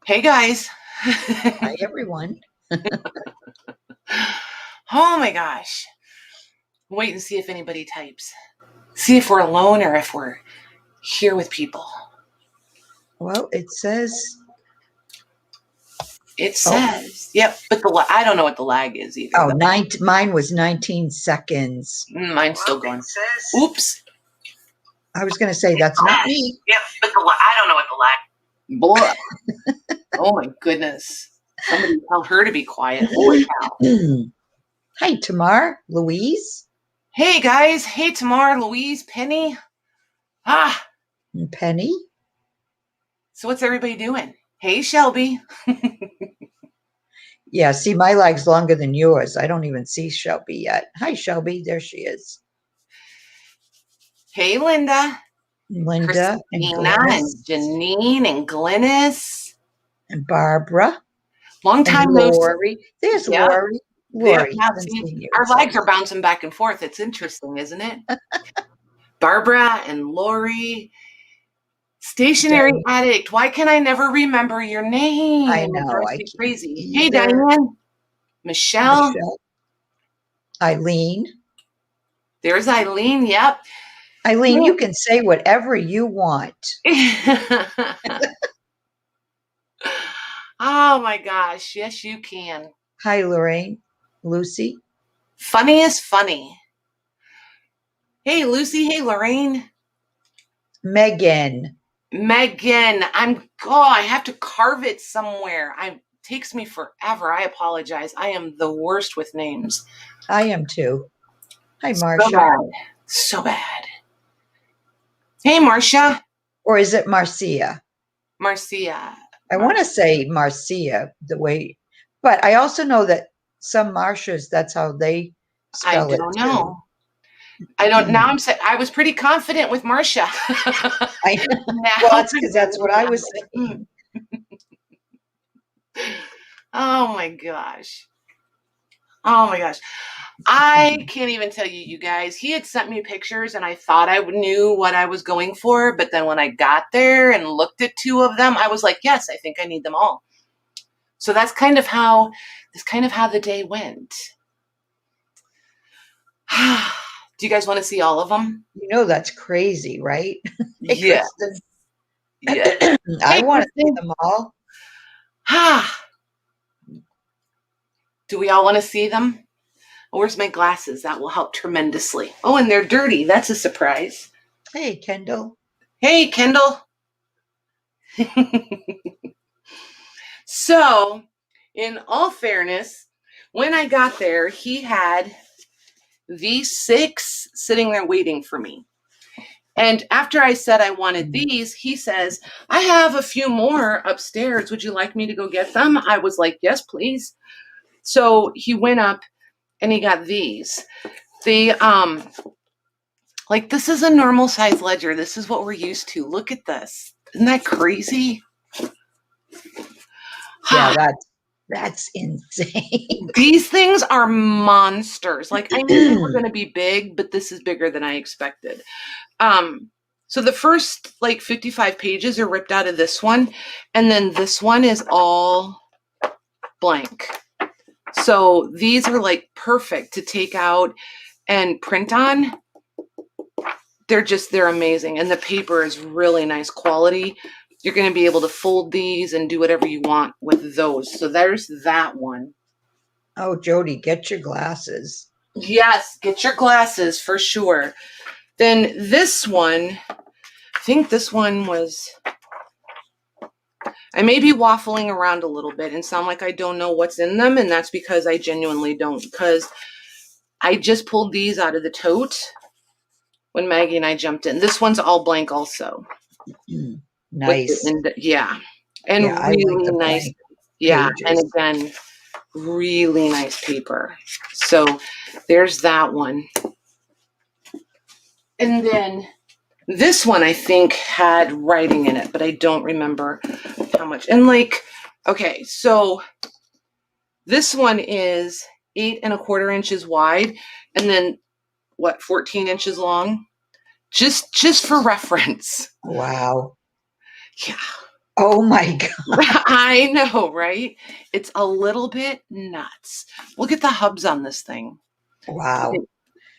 Hey guys. Hi, everyone. Oh my gosh. Wait and see if anybody types. See if we're alone or if we're here with people. Well, it says. Yep, but I don't know what the lag is either. Oh, mine was 19 seconds. Mine's still going. Oops. I was going to say, that's not me. Yep, but I don't know what the lag. Blah. Oh my goodness. Somebody tell her to be quiet. Holy cow. Hi, Tamar, Louise. Hey guys. Hey Tamar, Louise, Penny. And Penny. So what's everybody doing? Hey Shelby. Yeah, see, my lag's longer than yours. I don't even see Shelby yet. Hi, Shelby. There she is. Hey Linda. Linda and Christina and Janine and Glennis. And Barbara. Long time no Lori. There's Lori. Lori. Our legs are bouncing back and forth. It's interesting, isn't it? Barbara and Lori. Stationary Addict. Why can I never remember your name? I know. I crazy. Hey, Diane. Michelle. Eileen. There's Eileen. Yep. Eileen, you can say whatever you want. Oh my gosh. Yes, you can. Hi, Lorraine. Lucy. Funny is funny. Hey, Lucy. Hey, Lorraine. Megan. I have to carve it somewhere. It takes me forever. I apologize. I am the worst with names. I am too. Hi, Marcia. So bad. Hey, Marcia. Or is it Marcia? Marcia. I want to say Marcia the way, but I also know that some Marcias, that's how they spell it. I don't know. I don't. Now I'm saying I was pretty confident with Marcia. Well, that's because that's what I was saying. Oh my gosh. I can't even tell you guys. He had sent me pictures and I thought I knew what I was going for. But then when I got there and looked at two of them, I was like, yes, I think I need them all. So that's kind of how the day went. Do you guys want to see all of them? You know, that's crazy, right? Yeah. Yeah. I want to see them all. Do we all want to see them? Oh, where's my glasses? That will help tremendously. Oh, and they're dirty. That's a surprise. Hey, Kendall. Hey, Kendall. So, in all fairness, when I got there, he had these 6 sitting there waiting for me. And after I said I wanted these, he says, I have a few more upstairs. Would you like me to go get them? I was like, yes, please. So he went up and he got these. They, like, this is a normal size ledger. This is what we're used to. Look at this. Isn't that crazy? Yeah, that's insane. These things are monsters. Like, I knew they were going to be big, but this is bigger than I expected. So the first, like, 55 pages are ripped out of this one. And then this one is all blank. So these are, like, perfect to take out and print on. They're amazing. And the paper is really nice quality. You're going to be able to fold these and do whatever you want with those. So there's that one. Oh, Jody, get your glasses. Yes, get your glasses for sure. Then this one, I think this one was, I may be waffling around a little bit and sound like I don't know what's in them. And that's because I genuinely don't, because I just pulled these out of the tote when Maggie and I jumped in. This one's all blank also. Nice. And really nice. Yeah. And again, really nice paper. So there's that one. And then this one, I think, had writing in it, but I don't remember how much. And like, okay, so this one is 8 1/4 inches wide, and then 14 inches long, just for reference. Wow. Yeah. Oh my God. I know, right? It's a little bit nuts. Look at the hubs on this thing. Wow.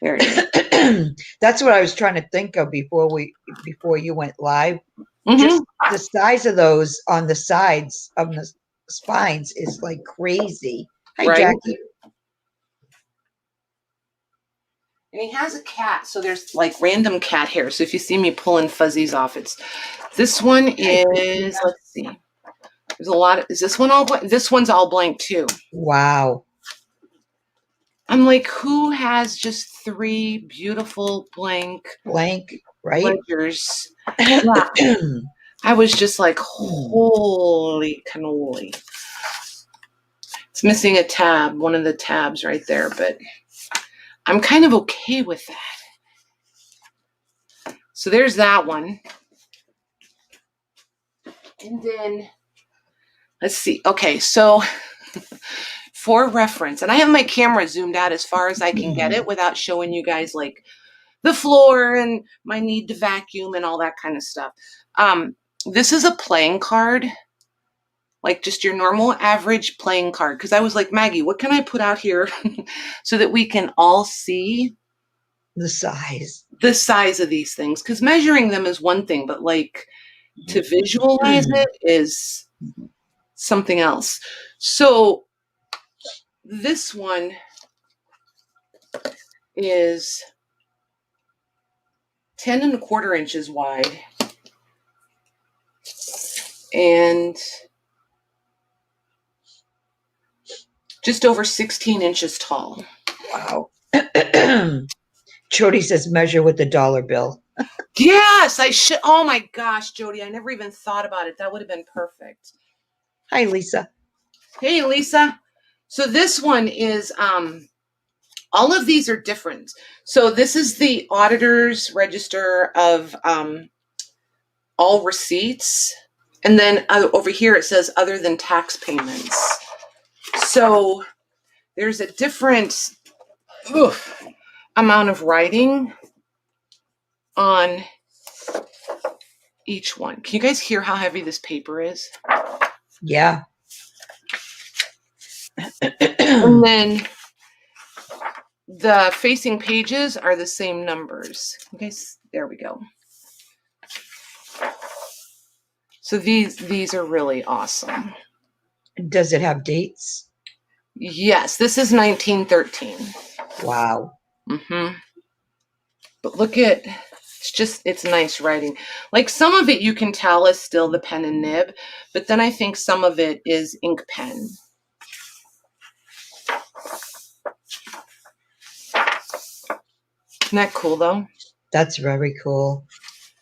There it is. That's what I was trying to think of before you went live. Mm-hmm. Just the size of those on the sides of the spines is like crazy. Hi, Right. Jackie. And he has a cat, so there's like random cat hair. So if you see me pulling fuzzies off, it's this one is, let's see. There's a lot of, is this one all blank? This one's all blank too. Wow. I'm like, who has just 3 beautiful blank Right? ledgers? Yeah. I was just like, holy cannoli. It's missing a tab, one of the tabs right there, but I'm kind of okay with that. So there's that one. And then, let's see. Okay, so for reference, and I have my camera zoomed out as far as I can get it without showing you guys like the floor and my need to vacuum and all that kind of stuff. This is a playing card, like just your normal average playing card. Because I was like, Maggie, what can I put out here so that we can all see the size of these things? Because measuring them is one thing, but like to visualize it is something else. So this one is 10 1/4 inches wide and just over 16 inches tall. Wow. Jody says measure with the dollar bill. Yes, I should. Oh my gosh, Jody, I never even thought about it. That would have been perfect. Hi, Lisa. Hey, Lisa. So this one is, all of these are different. So this is the auditor's register of all receipts. And then over here it says other than tax payments. So there's a different amount of writing on each one. Can you guys hear how heavy this paper is? Yeah. And then the facing pages are the same numbers. Okay, there we go. So these are really awesome. Does it have dates? Yes, this is 1913. Wow. Mm-hmm. But look at, it's nice writing. Like some of it you can tell is still the pen and nib, but then I think some of it is ink pen. Isn't that cool though? That's very cool.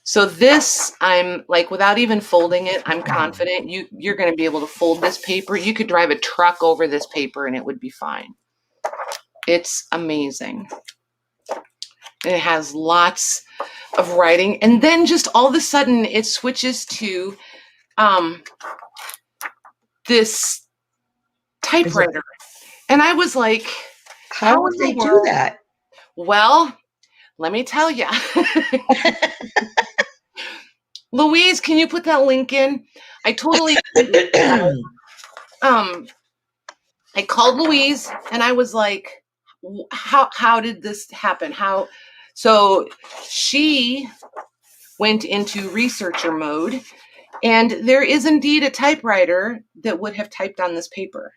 So this, I'm like, without even folding it, I'm confident you're going to be able to fold this paper. You could drive a truck over this paper and it would be fine. It's amazing. And it has lots of writing. And then just all of a sudden it switches to this typewriter. And I was like, how would they do that? Well, let me tell you. Louise, can you put that link in? I totally I called Louise and I was like, how did this happen? So she went into researcher mode, and there is indeed a typewriter that would have typed on this paper.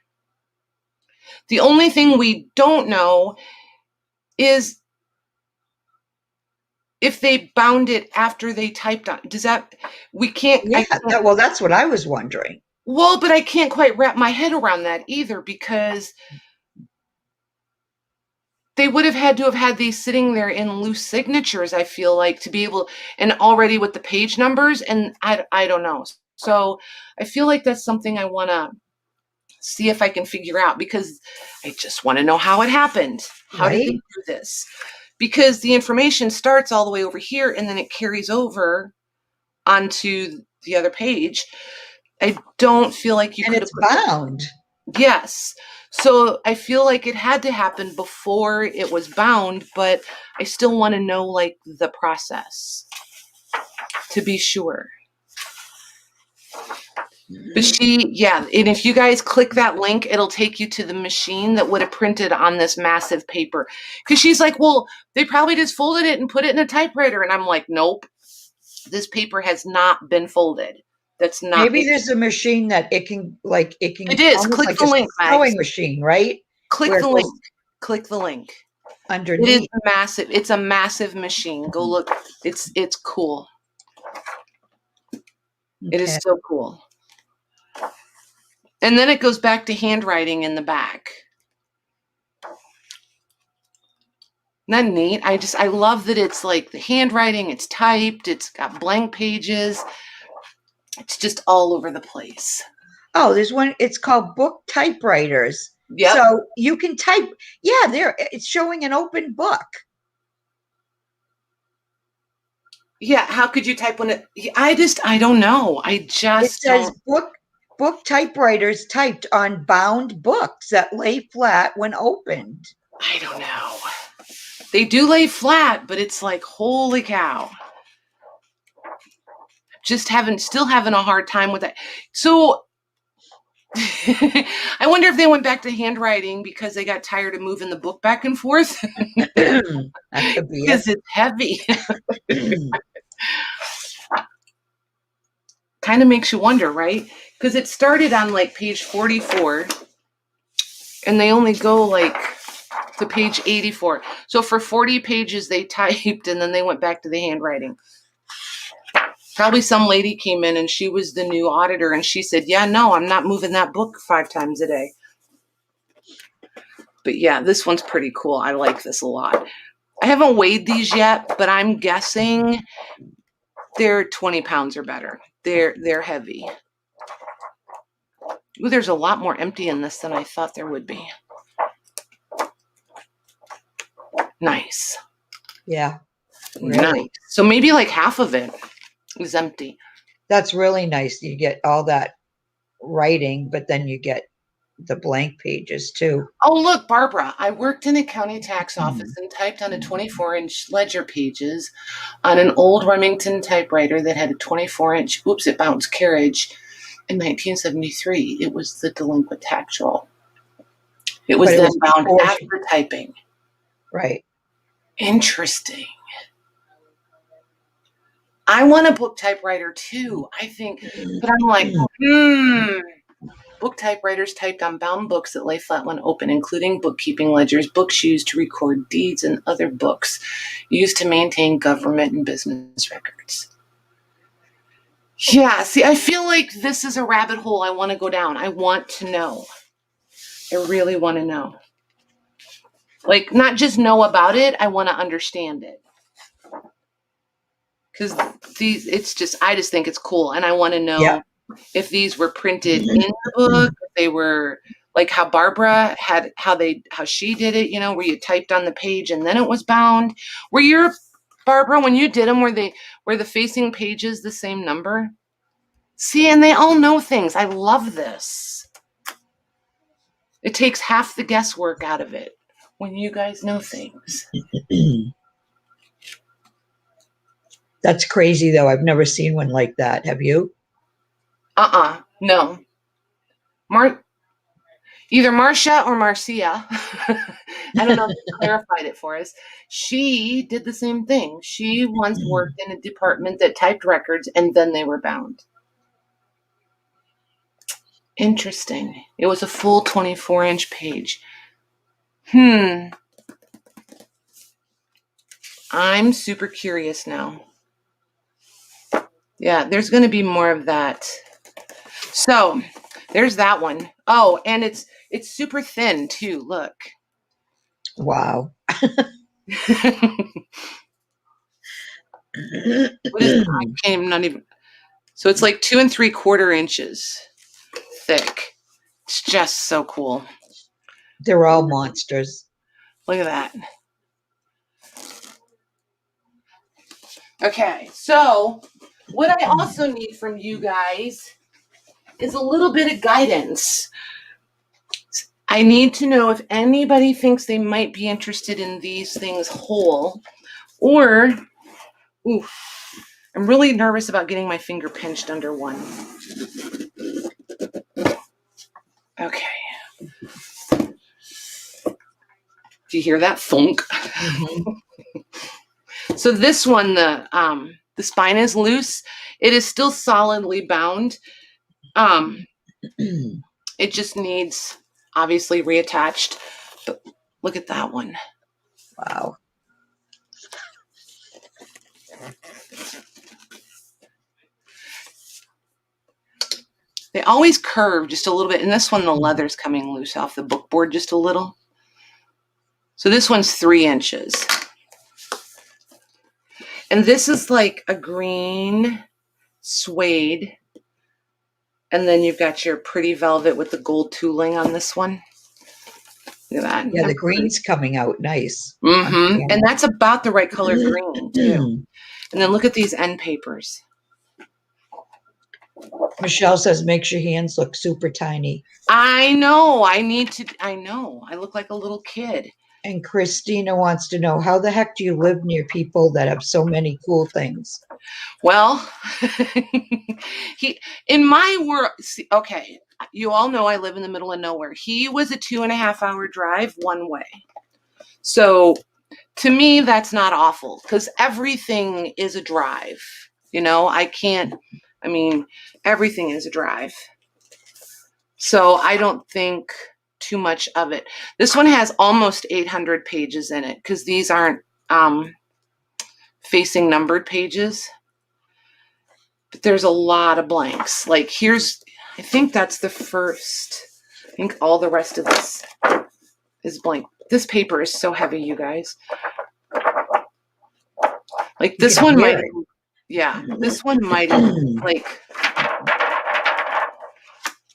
The only thing we don't know is if they bound it after they typed on. Does that, we can't. Yeah, well, that's what I was wondering. Well, but I can't quite wrap my head around that either, because they would have had to have had these sitting there in loose signatures, I feel like, to be able, and already with the page numbers, and I don't know. So I feel like that's something I want to see if I can figure out, because I just want to know how it happened. How did they do this? Because the information starts all the way over here and then it carries over onto the other page. I don't feel like you could have. And it's bound. Yes. So I feel like it had to happen before it was bound, but I still want to know like the process to be sure. But yeah, and if you guys click that link, it'll take you to the machine that would have printed on this massive paper. Because she's like, well, they probably just folded it and put it in a typewriter. And I'm like, nope, this paper has not been folded. That's not. Maybe there's a machine that it can It is. almost Click like the a link, sewing Mags. machine, right? Click Where the it link. goes Click the link. It is underneath. massive. It's a massive machine. Go look. It's cool. It is Okay. so cool. And then it goes back to handwriting in the back. Isn't that neat? I love that it's like the handwriting, it's typed, it's got blank pages. It's just all over the place. Oh, there's one. It's called book typewriters. Yep. So you can type. Yeah, there. It's showing an open book. Yeah. How could you type when it? I don't know. It says book typewriters typed on bound books that lay flat when opened. I don't know. They do lay flat, but it's like, holy cow. Still having a hard time with that. So I wonder if they went back to handwriting because they got tired of moving the book back and forth. That could be Because it's heavy. Kind of makes you wonder, right? Because it started on like page 44 and they only go like to page 84. So for 40 pages they typed and then they went back to the handwriting. Probably some lady came in and she was the new auditor and she said, yeah, no, I'm not moving that book 5 times a day. But yeah, this one's pretty cool. I like this a lot. I haven't weighed these yet, but I'm guessing they're 20 pounds or better. They're heavy. Ooh, there's a lot more empty in this than I thought there would be. Nice. Yeah. Really? Nice. So maybe like half of it is empty. That's really nice. You get all that writing, but then you get the blank pages too. Oh, look, Barbara, I worked in a county tax office and typed on a 24-inch ledger pages on an old Remington typewriter that had a 24-inch, it bounced carriage in 1973. It was the delinquent tax roll. It was then bound after typing. Right. Interesting. I want a book typewriter too, I think, but I'm like, Book typewriters typed on bound books that lay flat when open, including bookkeeping ledgers, books used to record deeds, and other books used to maintain government and business records. Yeah, see, I feel like this is a rabbit hole I want to go down. I want to know. I really want to know. Like, not just know about it, I want to understand it. Because I just think it's cool, and I want to know if these were printed in the book, if they were like how Barbara had, how she did it, where you typed on the page and then it was bound. Barbara, when you did them, were the facing pages the same number? See, and they all know things. I love this. It takes half the guesswork out of it when you guys know things. That's crazy, though. I've never seen one like that. Have you? No. Either Marcia or Marcia. I don't know if you clarified it for us. She did the same thing. She once worked in a department that typed records and then they were bound. Interesting. It was a full 24-inch page. I'm super curious now. Yeah, there's going to be more of that. So there's that one. Oh, and it's super thin too. Look. Wow. What is that? Not even. So it's like 2 3/4 inches thick. It's just so cool. They're all monsters. Look at that. Okay, so what I also need from you guys is a little bit of guidance. I need to know if anybody thinks they might be interested in these things whole, or, I'm really nervous about getting my finger pinched under one. Do you hear that thunk? Mhm. So this one, the spine is loose. It is still solidly bound. It just needs obviously reattached. But look at that one. Wow. They always curve just a little bit. And this one, the leather's coming loose off the book board just a little. So this one's 3 inches. And this is like a green suede. And then you've got your pretty velvet with the gold tooling on this one. Look at that. Yeah, the green's coming out nice. Mm-hmm. And that's about the right color green, too. And then look at these end papers. Michelle says, makes your hands look super tiny. I know. I know. I look like a little kid. And Christina wants to know, how the heck do you live near people that have so many cool things? Well, in my world, okay, you all know I live in the middle of nowhere. He was a 2.5-hour drive one way. So to me, that's not awful because everything is a drive. You know, everything is a drive. So I don't think too much of it. This one has almost 800 pages in it because these aren't facing numbered pages. But there's a lot of blanks. Like I think that's the first. I think all the rest of this is blank. This paper is so heavy, you guys. Like this one might, this one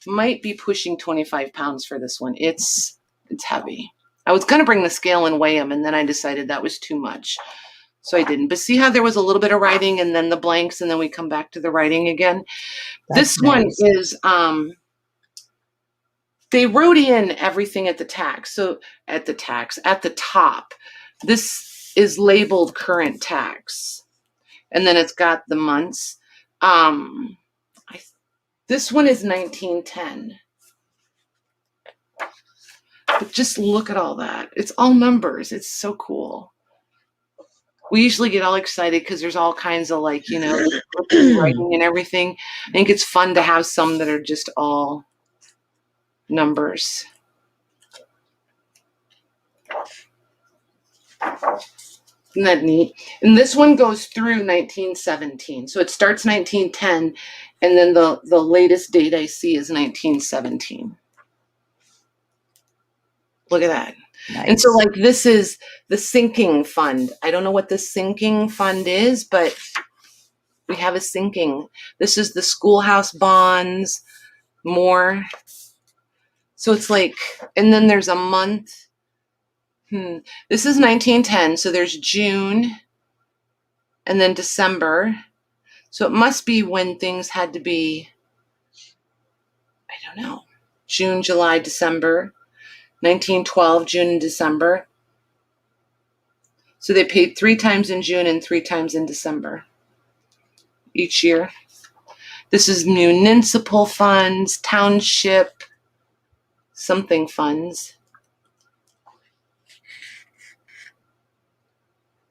might be pushing 25 pounds for this one. It's heavy. I was going to bring the scale and weigh them, and then I decided that was too much. So I didn't. But see how there was a little bit of writing and then the blanks, and then we come back to the writing again? This one is, they wrote in everything at the tax. So at the top, this is labeled current tax. And then it's got the months. This one is 1910. But just look at all that. It's all numbers. It's so cool. We usually get all excited because there's all kinds of writing and everything. I think it's fun to have some that are just all numbers. Isn't that neat? And this one goes through 1917. So it starts 1910, and then the latest date I see is 1917. Look at that. Nice. And so this is the sinking fund. I don't know what the sinking fund is, but we have a sinking. This is the schoolhouse bonds, more. So it's and then there's a month. This is 1910. So there's June and then December. So it must be when things had to be, I don't know, June, July, December. 1912, June and December. So they paid 3 times in June and 3 times in December each year. This is municipal funds, township, something funds,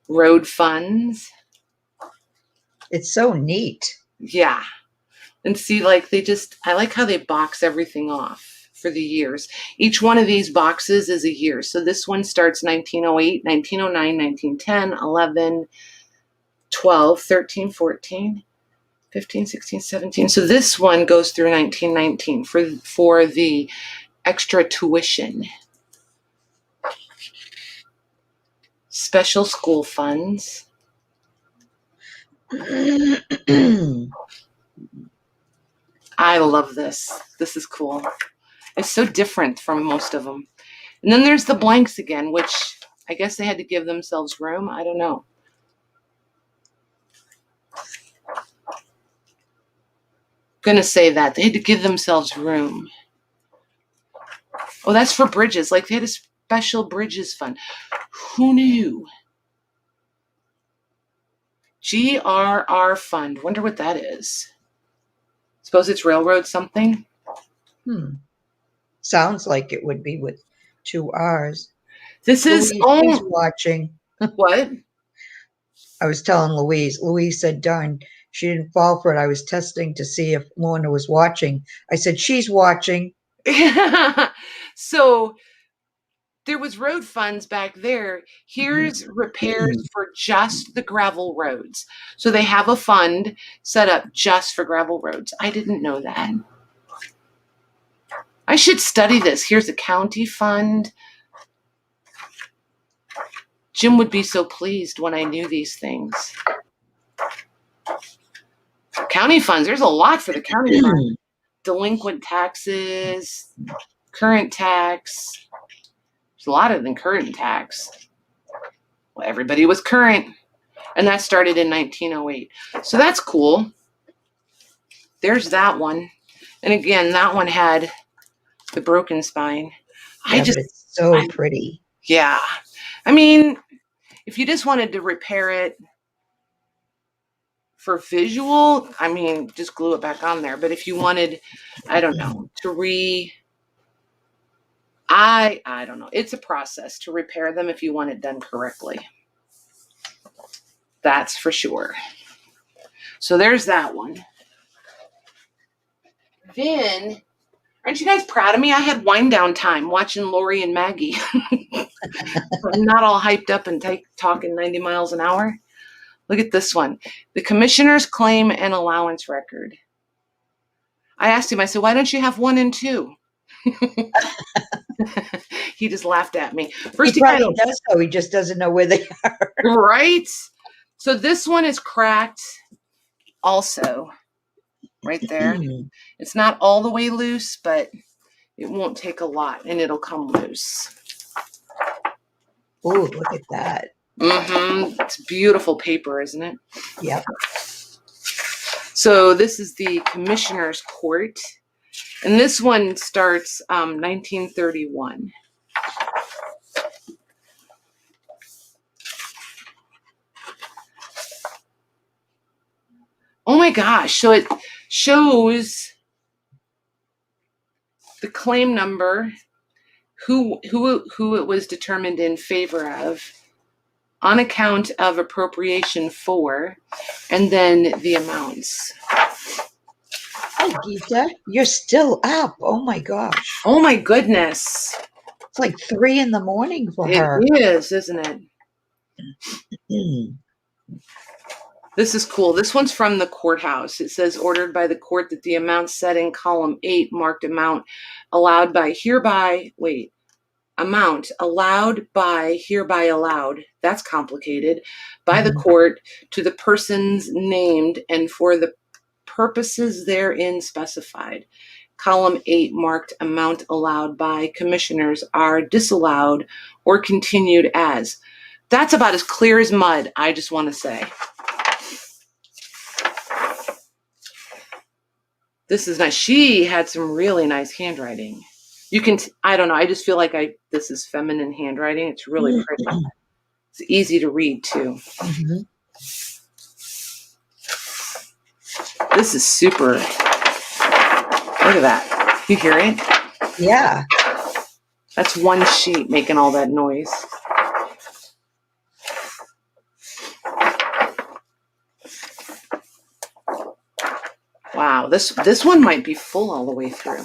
road funds. It's so neat. Yeah. And see, I like how they box everything off for the years. Each one of these boxes is a year. So this one starts 1908, 1909, 1910, 11, 12, 13, 14, 15, 16, 17. So this one goes through 1919 for the extra tuition. Special school funds. I love this. This is cool. It's so different from most of them. And then there's the blanks again, which I guess they had to give themselves room. I don't know. Gonna say that. They had to give themselves room. Oh, that's for bridges. They had a special bridges fund. Who knew? GRR fund. Wonder what that is. Suppose it's railroad something? Sounds like it would be with 2 R's. This is Louise, she's watching. what? I was telling Louise. Louise said, darn, she didn't fall for it. I was testing to see if Lorna was watching. I said, she's watching. So there was road funds back there. Here's repairs for just the gravel roads. So they have a fund set up just for gravel roads. I didn't know that. I should study this. Here's a county fund. Jim would be so pleased when I knew these things. County funds, there's a lot for the county fund. Delinquent taxes, current tax. There's a lot of the current tax. Well, everybody was current. And that started in 1908. So that's cool. There's that one. And again, that one had the broken spine. Yeah, but it's so pretty. Yeah. I mean, if you just wanted to repair it for visual, I mean, just glue it back on there. But if you wanted, I don't know, to I don't know. It's a process to repair them if you want it done correctly. That's for sure. So there's that one. Then, aren't you guys proud of me? I had wind down time watching Lori and Maggie. I'm not all hyped up and talking 90 miles an hour. Look at this one. The commissioner's claim and allowance record. I asked him, I said, why don't you have 1 and 2? He just laughed at me. First, he probably does, though. He just doesn't know where they are. Right? So this one is cracked also. Right there. It's not all the way loose, but it won't take a lot, and it'll come loose. Oh, look at that. It's beautiful paper, isn't it? Yep. So this is the Commissioner's Court, and this one starts 1931. Oh my gosh, so it shows the claim number, who it was determined in favor of, on account of appropriation for, and then the amounts. Hi, Gita. You're still up. Oh my gosh. Oh my goodness. It's like 3 in the morning for her. It is, isn't it? This is cool. This one's from the courthouse. It says, ordered by the court that the amount set in column 8 marked amount allowed by hereby, amount allowed by hereby allowed. That's complicated. By the court to the persons named and for the purposes therein specified. Column 8 marked amount allowed by commissioners are disallowed or continued as. That's about as clear as mud, I just want to say. This is nice. She had some really nice handwriting. You can, I don't know, I just feel like this is feminine handwriting. It's really pretty. It's easy to read too. This is super. Look at that. You hear it? Yeah. That's one sheet making all that noise. Wow, this one might be full all the way through.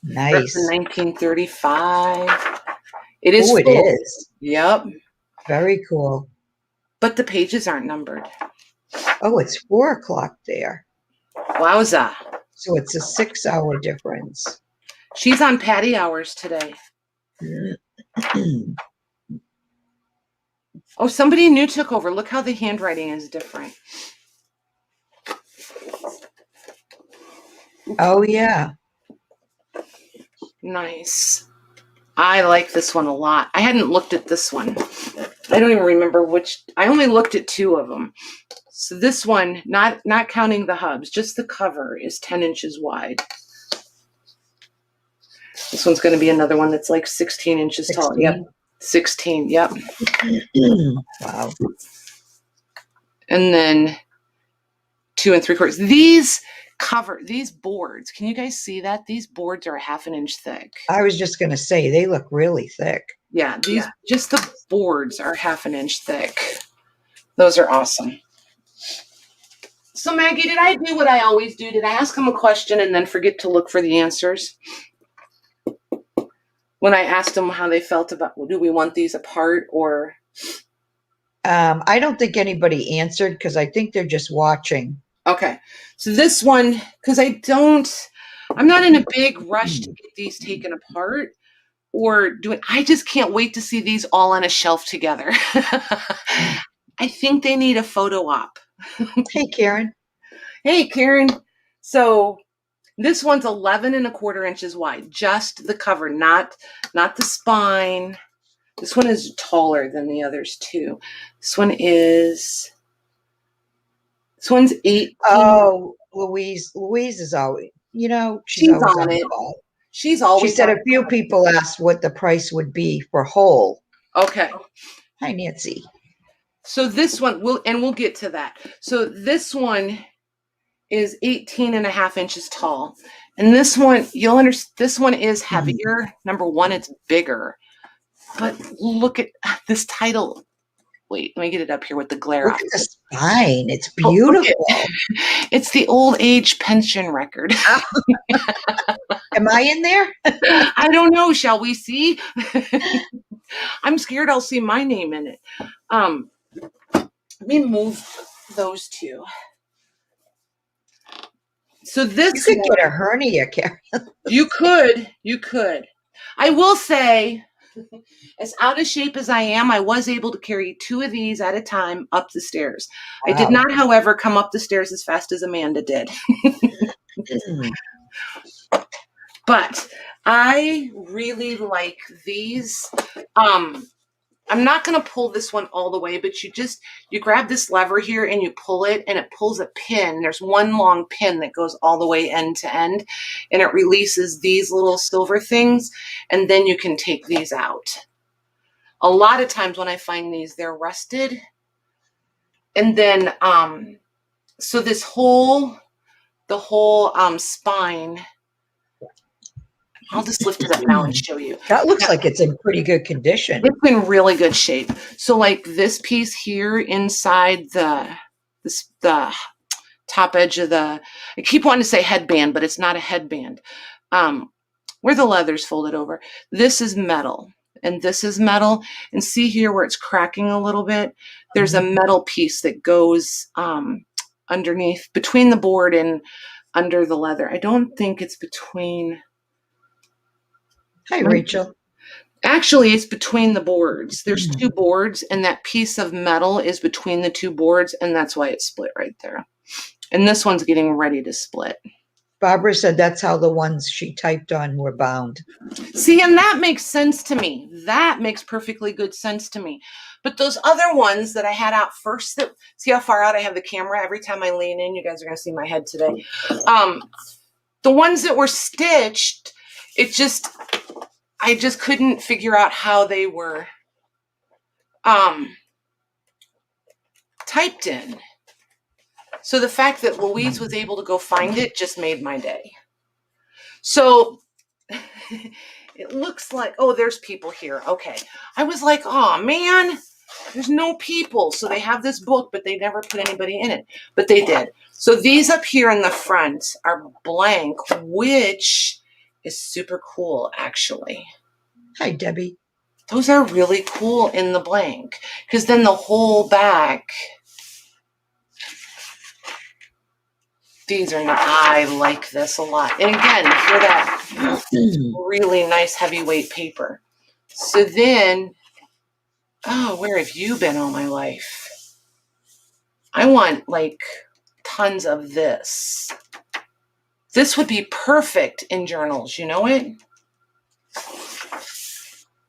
Nice. That's 1935. It is full. It is. Yep. Very cool. But the pages aren't numbered. Oh, it's 4 o'clock there. Wowza. So it's a 6-hour difference. She's on Patty hours today. Oh, somebody new took over. Look how the handwriting is different. Oh, yeah. Nice. I like this one a lot. I hadn't looked at this one. I don't even remember which. I only looked at 2 of them. So this one, not counting the hubs, just the cover is 10 inches wide. This one's going to be another one that's like 16 inches tall. Yep. 16. Yep. Wow. And then 2 3/4. These cover, these boards, can you guys see that? These boards are 1/2 inch thick. I was just going to say, they look really thick. Yeah, just the boards are 1/2 inch thick. Those are awesome. So Maggie, did I do what I always do? Did I ask them a question and then forget to look for the answers? When I asked them how they felt about, do we want these apart or? I don't think anybody answered because I think they're just watching. Okay. So this one, because I'm not in a big rush to get these taken apart or do it. I just can't wait to see these all on a shelf together. I think they need a photo op. Hey, Karen. Hey, Karen. So this one's 11 1/4 inches wide, just the cover, not the spine. This one is taller than the others too. This one's 18. Oh, Louise is always, she's always on it. call. She's always. She said a few people asked what the price would be for whole. Okay. Hi, Nancy. So this one, we'll get to that. So this one is 18 1/2 inches tall. And this one, you'll understand, this one is heavier. Number one, it's bigger. But look at this title. Wait, let me get it up here with the glare. Look at the spine. It's beautiful. It's the old age pension record. Am I in there? I don't know. Shall we see? I'm scared I'll see my name in it. Let me move those two. So this you could get a hernia, Karen. You could. I will say, as out of shape as I am, I was able to carry 2 of these at a time up the stairs. Wow. I did not, however, come up the stairs as fast as Amanda did. But I really like these. I'm not going to pull this one all the way, but you grab this lever here and you pull it and it pulls a pin. There's one long pin that goes all the way end to end and it releases these little silver things and then you can take these out. A lot of times when I find these, they're rusted. And then, so this whole spine, I'll just lift it up now and show you. That looks like it's in pretty good condition. It's in really good shape. So like this piece here inside the top edge of I keep wanting to say headband, but it's not a headband. Where the leather's folded over. This is metal and this is metal. And see here where it's cracking a little bit? There's a metal piece that goes underneath, between the board and under the leather. I don't think it's between... Hi, Rachel. Actually, it's between the boards. There's 2 boards, and that piece of metal is between the 2 boards, and that's why it's split right there. And this one's getting ready to split. Barbara said that's how the ones she typed on were bound. See, and that makes sense to me. That makes perfectly good sense to me. But those other ones that I had out first, see how far out I have the camera? Every time I lean in, you guys are going to see my head today. The ones that were stitched, I just couldn't figure out how they were typed in. So the fact that Louise was able to go find it just made my day. So it looks like, oh, there's people here. Okay. I was like, oh man, there's no people. So they have this book, but they never put anybody in it, but they did. So these up here in the front are blank, which is super cool, actually. Hi, Debbie. Those are really cool in the blank because then the whole back, these are not, I like this a lot. And again, for that really nice heavyweight paper. So then, oh, where have you been all my life? I want like tons of this. This would be perfect in journals, you know it?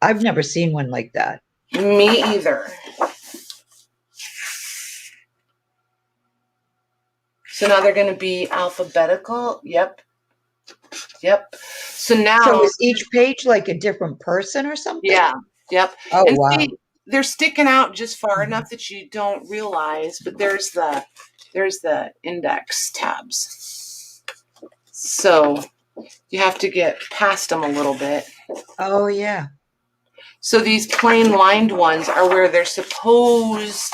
I've never seen one like that. Me either. So now they're going to be alphabetical. Yep. So now... So is each page like a different person or something? Yeah. Yep. Oh, and wow. See, they're sticking out just far enough that you don't realize, but there's the index tabs. So you have to get past them a little bit. Oh, yeah. So these plain lined ones are where they're supposed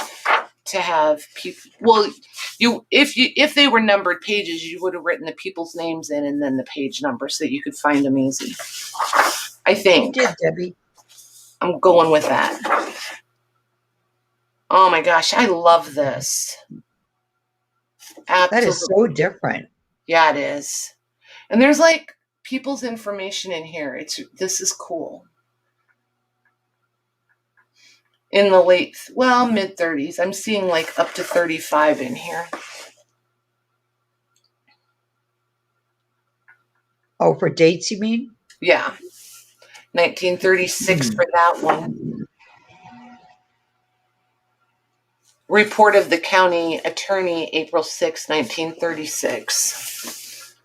to have people. Well, if they were numbered pages, you would have written the people's names in and then the page number so that you could find them easy. I think. You did, Debbie. I'm going with that. Oh my gosh, I love this. Absolutely. That is so different. Yeah, it is. And there's like people's information in here. This is cool. In the mid 30s. I'm seeing like up to 35 in here. Oh, for dates, you mean? Yeah. 1936 for that one. Report of the county attorney, April 6, 1936.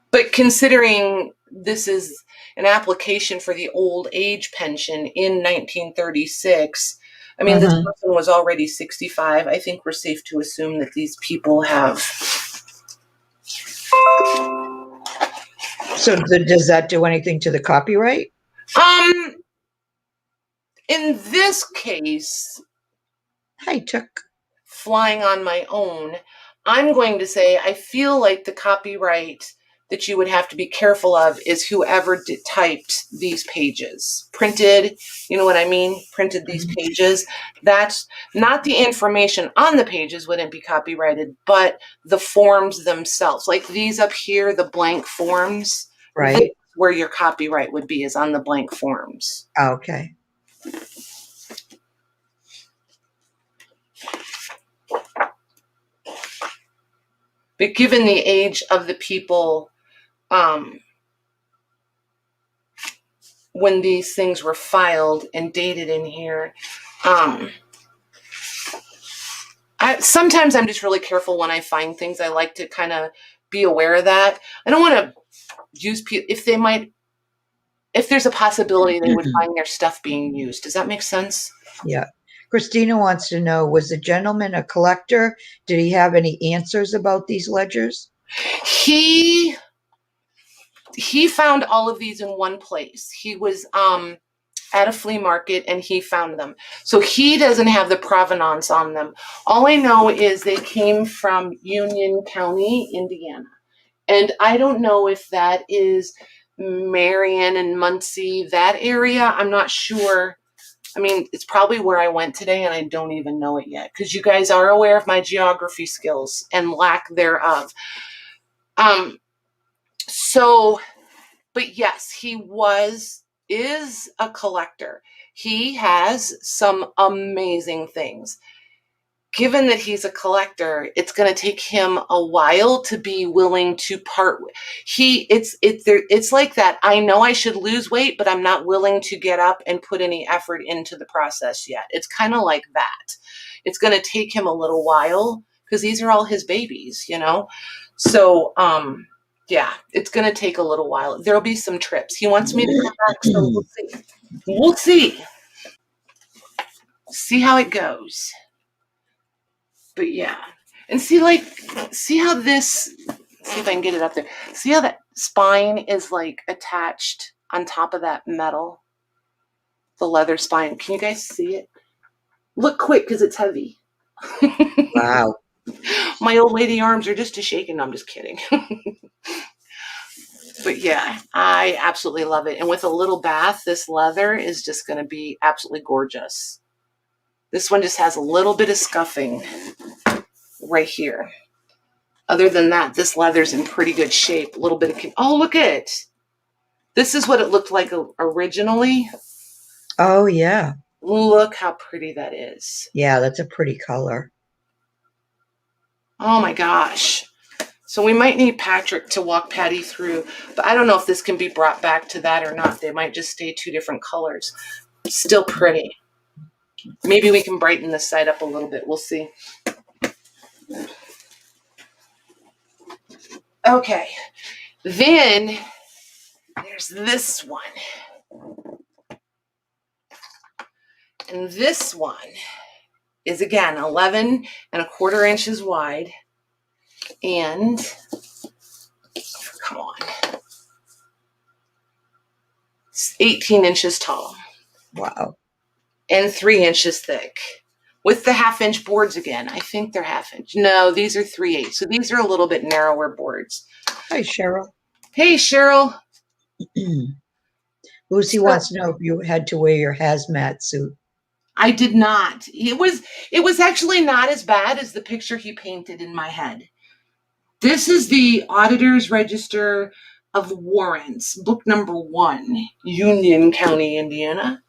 But considering this is an application for the old age pension in 1936, I mean, this person was already 65. I think we're safe to assume that these people have. So does that do anything to the copyright? In this case, flying on my own, I'm going to say I feel like the copyright that you would have to be careful of is whoever typed these pages. Printed, you know what I mean? Printed these pages. That's not the information on the pages wouldn't be copyrighted, but the forms themselves. Like these up here, the blank forms. Right. Where your copyright would be is on the blank forms. Okay. But given the age of the people when these things were filed and dated in here, sometimes I'm just really careful when I find things. I like to kind of be aware of that. I don't want to use people if there's a possibility they would find their stuff being used. Does that make sense? Yeah. Christina wants to know, was the gentleman a collector? Did he have any answers about these ledgers? He found all of these in one place. He was at a flea market and he found them. So he doesn't have the provenance on them. All I know is they came from Union County, Indiana. And I don't know if that is Marion and Muncie, that area. I'm not sure. I mean, it's probably where I went today and I don't even know it yet because you guys are aware of my geography skills and lack thereof. But yes, he is a collector. He has some amazing things. Given that he's a collector, it's going to take him a while to be willing to part. It's like that. I know I should lose weight, but I'm not willing to get up and put any effort into the process yet. It's kind of like that. It's going to take him a little while because these are all his babies, you know? So, yeah, it's going to take a little while. There'll be some trips. He wants me to come back, so we'll see. We'll see. See how it goes. But yeah. And see how this, see if I can get it up there. See how that spine is like attached on top of that metal? The leather spine. Can you guys see it? Look quick because it's heavy. Wow. My old lady arms are just a shaking. No, I'm just kidding. But yeah, I absolutely love it. And with a little bath, this leather is just going to be absolutely gorgeous. This one just has a little bit of scuffing right here. Other than that, this leather's in pretty good shape. A little bit of, oh, look at it. This is what it looked like originally. Oh, yeah. Look how pretty that is. Yeah, that's a pretty color. Oh my gosh. So we might need Patrick to walk Patty through, but I don't know if this can be brought back to that or not. They might just stay two different colors. Still pretty. Maybe we can brighten this side up a little bit. We'll see. Okay. Then there's this one. And this one is, again, 11 1/4 inches wide. And come on, it's 18 inches tall. Wow. And 3 inches thick. With the 1/2-inch boards again. I think they're 1/2 inch. No, these are 3/8. So these are a little bit narrower boards. Hi, Cheryl. Hey, Cheryl. Lucy wants to know if you had to wear your hazmat suit. I did not. It was actually not as bad as the picture he painted in my head. This is the Auditor's Register of Warrants, book number 1, Union County, Indiana.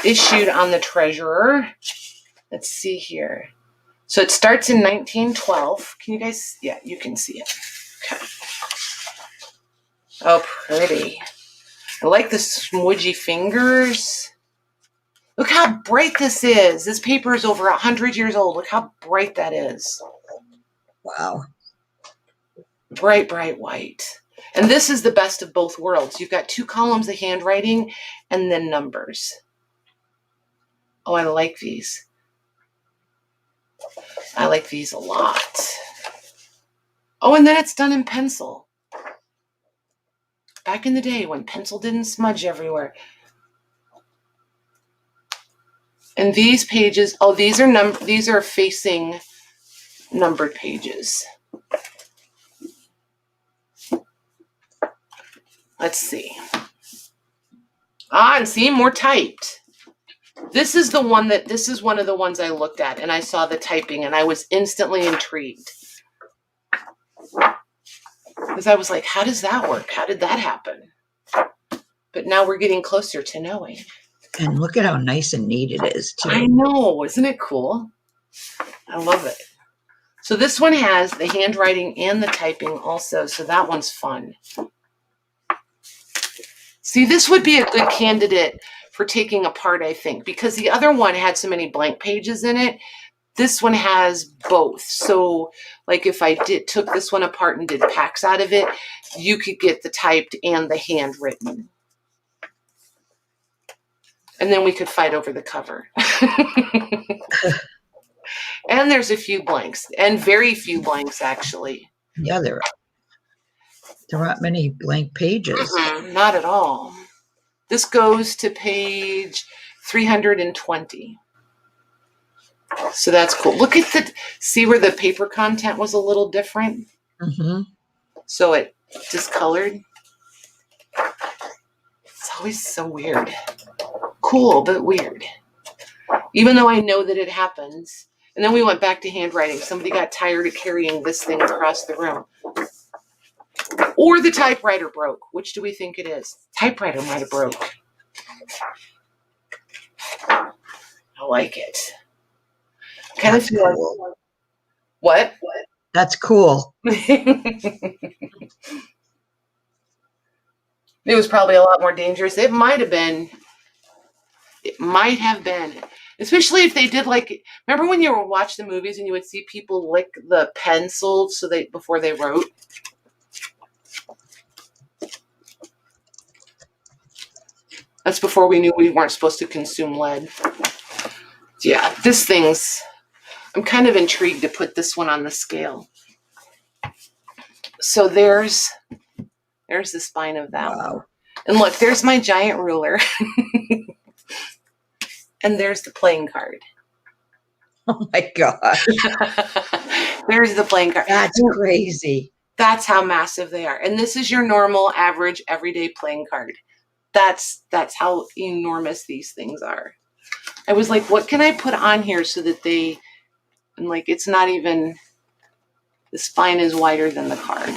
Issued on the treasurer. Let's see here. So it starts in 1912. Can you guys, yeah, you can see it. Okay. Oh, pretty. I like the smudgy fingers. Look how bright this is. This paper is over 100 years old. Look how bright that is. Wow. Bright, bright white. And this is the best of both worlds. You've got 2 columns of handwriting and then numbers. Oh, I like these. I like these a lot. Oh, and then it's done in pencil. Back in the day when pencil didn't smudge everywhere. And these pages, oh, these are facing numbered pages. Let's see. Ah, and see, more typed. This is one of the ones I looked at, and I saw the typing, and I was instantly intrigued. Because I was like, how does that work? How did that happen? But now we're getting closer to knowing. And look at how nice and neat it is, too. I know. Isn't it cool? I love it. So this one has the handwriting and the typing also, so that one's fun. See, this would be a good candidate for taking apart, I think, because the other one had so many blank pages in it. This one has both. So like if I took this one apart and did packs out of it, you could get the typed and the handwritten. And then we could fight over the cover. And there's a few blanks, and very few blanks, actually. Yeah, there aren't many blank pages. Not at all. This goes to page 320. So that's cool. Look at see where the paper content was a little different? Mm-hmm. So it discolored. It's always so weird. Cool, but weird. Even though I know that it happens. And then we went back to handwriting. Somebody got tired of carrying this thing across the room. Or the typewriter broke. Which do we think it is? Typewriter might have broke. I like it. Kind of feel like, what? That's cool. It was probably a lot more dangerous. It might have been. It might have been. Especially if they did like, remember when you would watch the movies and you would see people lick the pencil before they wrote? That's before we knew we weren't supposed to consume lead. Yeah, I'm kind of intrigued to put this one on the scale. So there's the spine of that one. And look, there's my giant ruler. And there's the playing card. Oh my gosh. There's the playing card. That's crazy. That's how massive they are. And this is your normal, average, everyday playing card. That's how enormous these things are. I was like, what can I put on here so that and like, it's not even, the spine is wider than the card.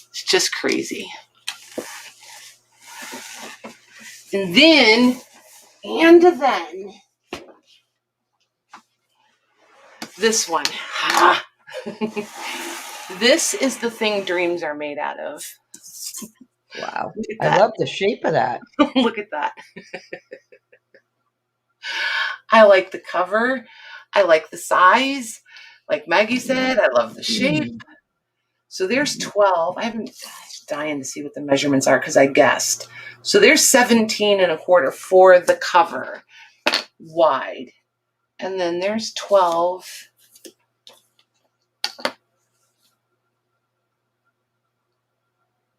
It's just crazy. And then, this one. This is the thing dreams are made out of. Wow. I love the shape of that. Look at that. I like the cover. I like the size. Like Maggie said, I love the shape. So there's 12. I'm dying to see what the measurements are because I guessed. So there's 17 1/4 for the cover. wide. And then there's 12.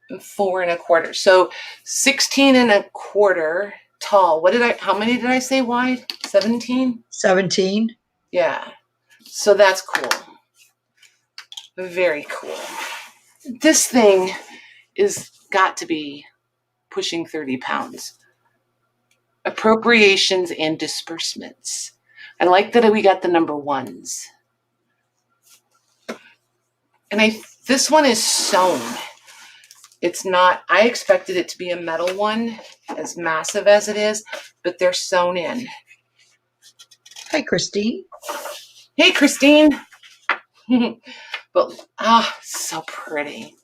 And 4 1/4. So 16 1/4 tall. How many did I say wide? 17? 17. Yeah. So that's cool. Very cool. This thing is got to be pushing 30 pounds. Appropriations and disbursements. I like that we got the number ones. And this one is sewn. It's not, I expected it to be a metal one, as massive as it is, but they're sewn in. Hi, Christine. Hey, Christine. But, so pretty.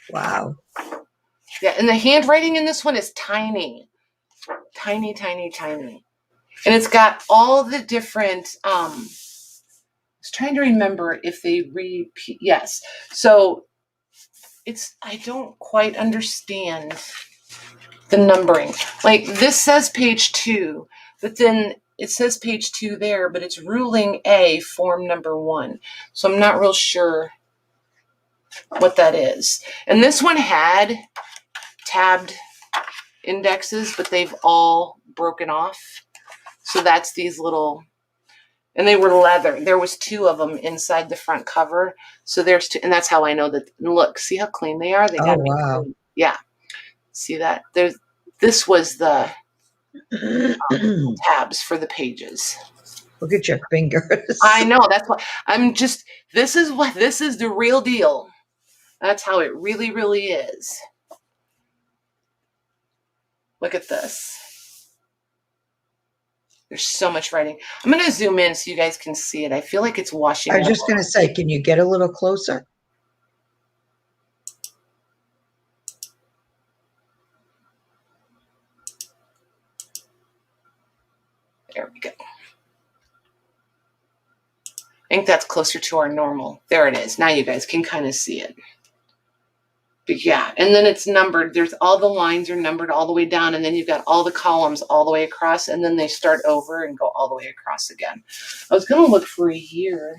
Wow. Yeah, and the handwriting in this one is tiny. Tiny, tiny, tiny. And it's got all the different, I was trying to remember if they repeat. Yes. So I don't quite understand the numbering. Like this says page 2, but then it says page 2 there, but it's ruling A, form number 1. So I'm not real sure what that is. And this one had tabbed indexes, but they've all broken off. So that's these little, and they were leather. There was 2 of them inside the front cover. So there's 2, and that's how I know that. Look, see how clean they are? They got wow. Yeah. See that? This was the tabs for the pages. Look at your fingers. I know. That's why this is the real deal. That's how it really, really is. Look at this. There's so much writing. I'm going to zoom in so you guys can see it. I feel like it's washing I was just going to say, can you get a little closer? There we go. I think that's closer to our normal. There it is. Now you guys can kind of see it. But yeah, and then it's numbered. There's all the lines are numbered all the way down, and then you've got all the columns all the way across, and then they start over and go all the way across again. I was going to look for a year.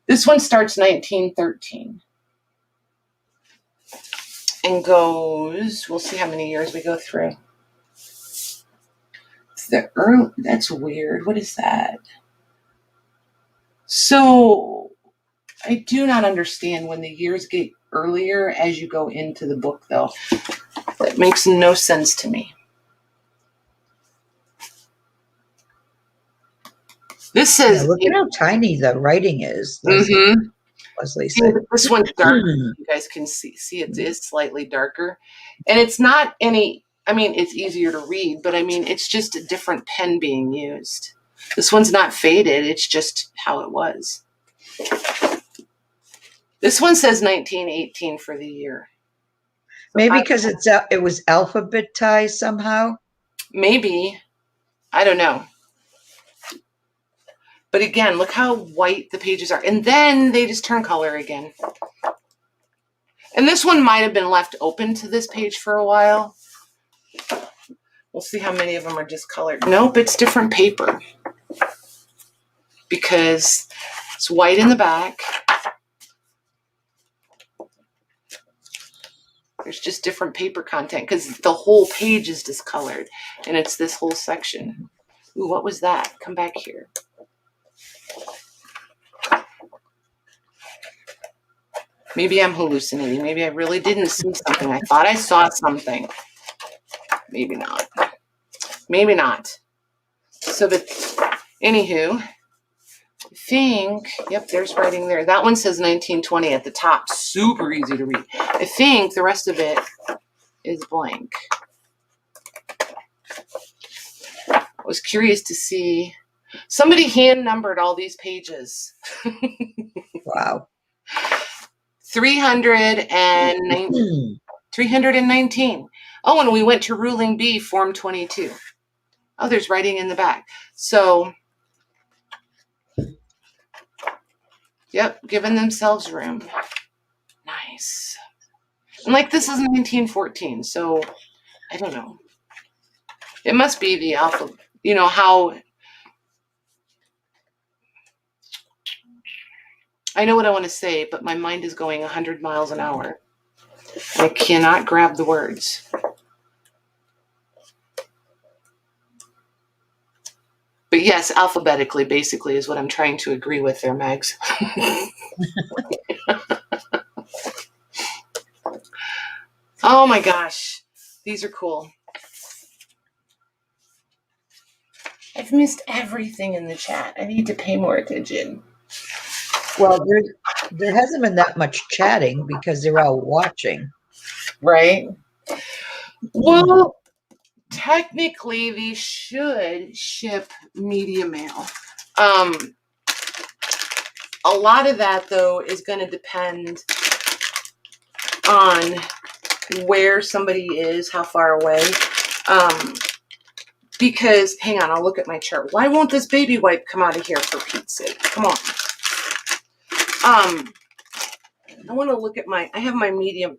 This one starts 1913 and goes, we'll see how many years we go through. It's the early, that's weird. What is that? So I do not understand when the years get earlier as you go into the book, though. That makes no sense to me. This says, look at how tiny the writing is. Leslie said. This one's darker. You guys can see it is slightly darker. And it's not any, it's easier to read, but it's just a different pen being used. This one's not faded. It's just how it was. This one says 1918 for the year. Maybe because it was alphabetized somehow. Maybe. I don't know. But again, look how white the pages are. And then they just turn color again. And this one might have been left open to this page for a while. We'll see how many of them are discolored. Nope, it's different paper. Because it's white in the back. There's just different paper content because the whole page is discolored. And it's this whole section. Ooh, what was that? Come back here. Maybe I'm hallucinating. Maybe I really didn't see something. I thought I saw something. Maybe not. Maybe not. So, but anywho, I think, yep, there's writing there. That one says 1920 at the top. Super easy to read. I think the rest of it is blank. I was curious to see. Somebody hand numbered all these pages. Wow. 319. Oh, and we went to ruling B, form 22. Oh, there's writing in the back. So, yep, giving themselves room. Nice. And like this is 1914, so I don't know. It must be the alpha, how I know what I want to say, but my mind is going 100 miles an hour. I cannot grab the words. But yes, alphabetically, basically, is what I'm trying to agree with there, Mags. Oh my gosh. These are cool. I've missed everything in the chat. I need to pay more attention. Well, there hasn't been that much chatting because they're all watching. Right? Well, technically, these should ship media mail. A lot of that, though, is going to depend on where somebody is, how far away. Because, hang on, I'll look at my chart. Why won't this baby wipe come out of here, for Pete's sake? Come on. I want to look at I have my medium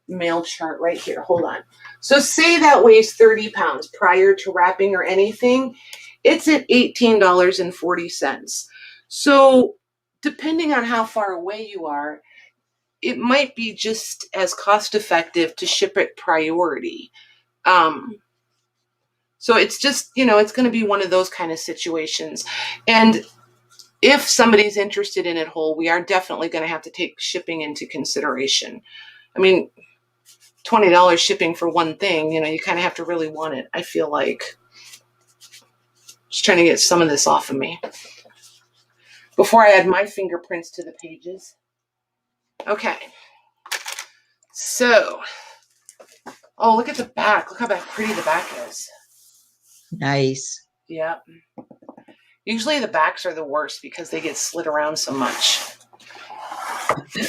mail chart right here. Hold on. So say that weighs 30 pounds prior to wrapping or anything. It's at $18.40. So depending on how far away you are, it might be just as cost effective to ship it priority. So it's just, it's going to be one of those kind of situations. And if somebody's interested in it whole, we are definitely going to have to take shipping into consideration. I mean, $20 shipping for one thing, you kind of have to really want it, I feel like. Just trying to get some of this off of me before I add my fingerprints to the pages. Okay. So, oh, look at the back. Look how pretty the back is. Nice. Yep. Usually the backs are the worst because they get slid around so much.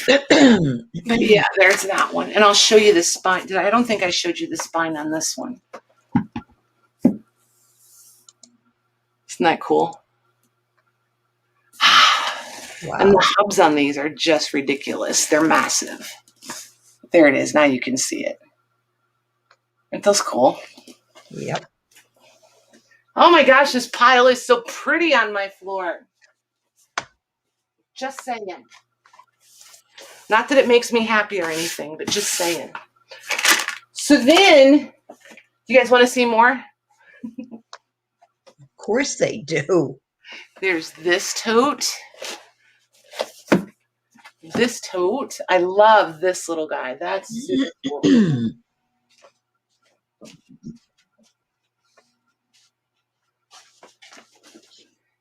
But yeah, there's that one. And I'll show you the spine. I don't think I showed you the spine on this one. Isn't that cool? Wow. And the hubs on these are just ridiculous. They're massive. There it is. Now you can see it. Aren't those cool? Yep. Oh my gosh, this pile is so pretty on my floor. Just saying. Not that it makes me happy or anything, but just saying. So then, you guys want to see more? Of course they do. There's this tote. This tote. I love this little guy. That's super cool.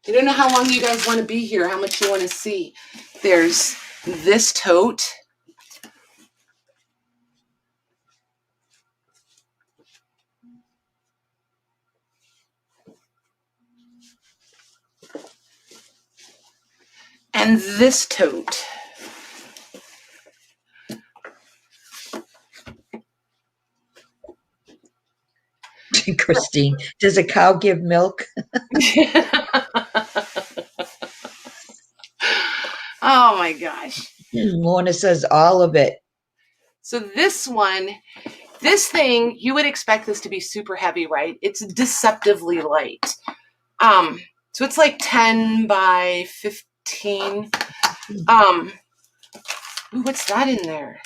I don't know how long you guys want to be here, how much you want to see. There's this tote. And this tote. Christine, does a cow give milk? Oh my gosh. Lorna says all of it. So this one, this thing, you would expect this to be super heavy, right? It's deceptively light. So it's like 10 by 15. Ooh, what's that in there?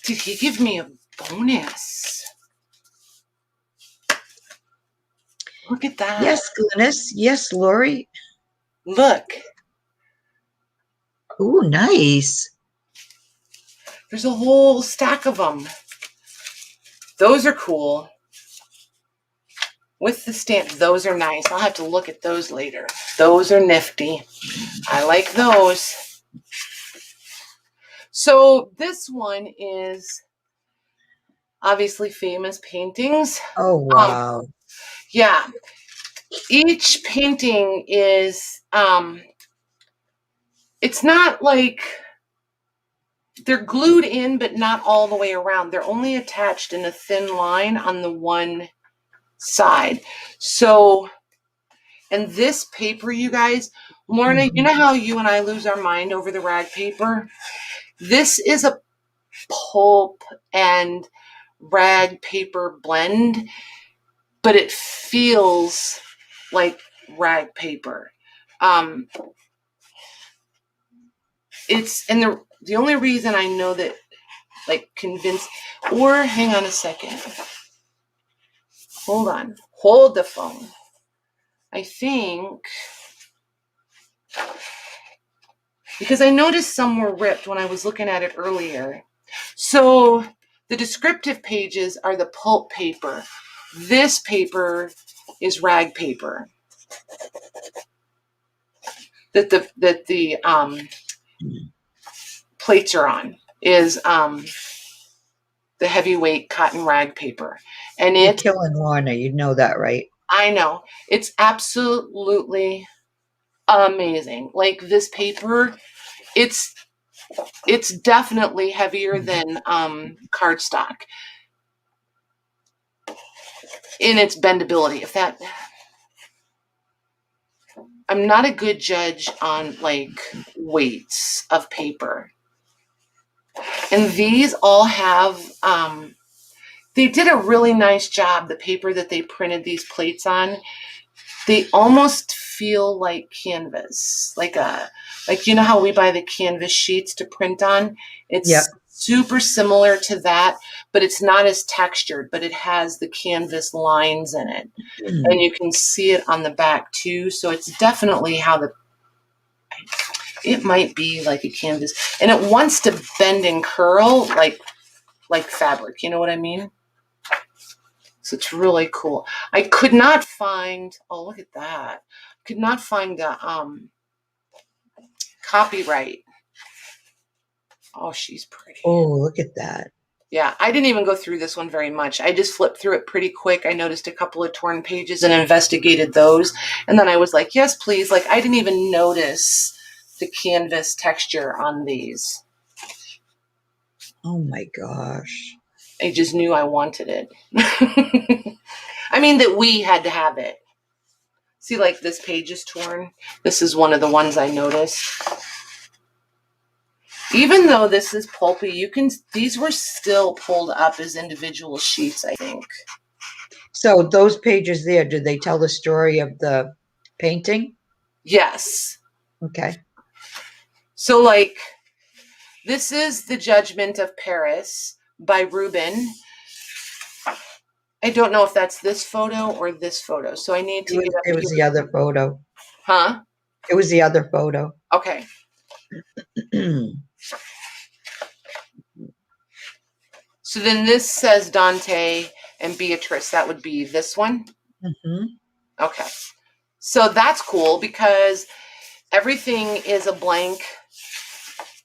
Did he give me a bonus? Look at that. Yes, Glynis. Yes, Lori. Look. Ooh, nice. There's a whole stack of them. Those are cool. With the stamp, those are nice. I'll have to look at those later. Those are nifty. I like those. So this one is obviously famous paintings. Oh, wow. Yeah. Each painting is, it's not like they're glued in, but not all the way around. They're only attached in a thin line on the one side. So, and this paper, you guys, Lorna, you know how you and I lose our mind over the rag paper? This is a pulp and rag paper blend, but it feels like rag paper. It's, and the only reason I know that, like, convinced, or hang on a second. Hold on. Hold the phone. I think, because I noticed some were ripped when I was looking at it earlier. So the descriptive pages are the pulp paper. This paper is rag paper that the plates are on, is the heavyweight cotton rag paper. And You're it's, killing Lorna. You know that, right? I know, it's absolutely amazing. Like, this paper, it's definitely heavier than cardstock in its bendability. If that, I'm not a good judge on, like, weights of paper. And these all have, they did a really nice job. The paper that they printed these plates on, they almost feel like canvas, like you know how we buy the canvas sheets to print on? It's Yep. super similar to that, but it's not as textured, but it has the canvas lines in it. And you can see it on the back too. So it's definitely how it might be like a canvas, and it wants to bend and curl like fabric. You know what I mean? So it's really cool. I could not find, oh, look at that. Could not find the copyright. Oh, she's pretty. Oh, look at that. Yeah, I didn't even go through this one very much. I just flipped through it pretty quick. I noticed a couple of torn pages and investigated those. And then I was like, yes, please. Like, I didn't even notice the canvas texture on these. Oh my gosh. I just knew I wanted it. I mean, that we had to have it. See, like, this page is torn. This is one of the ones I noticed. Even though this is pulpy, these were still pulled up as individual sheets, I think. So those pages there, do they tell the story of the painting? Yes. Okay. So, like, this is The Judgment of Paris by Rubin. I don't know if that's this photo or this photo, so I need to get up. It was the other photo. Huh? It was the other photo. Okay. So then this says Dante and Beatrice. That would be this one. Mm-hmm. Okay. So that's cool because everything is a blank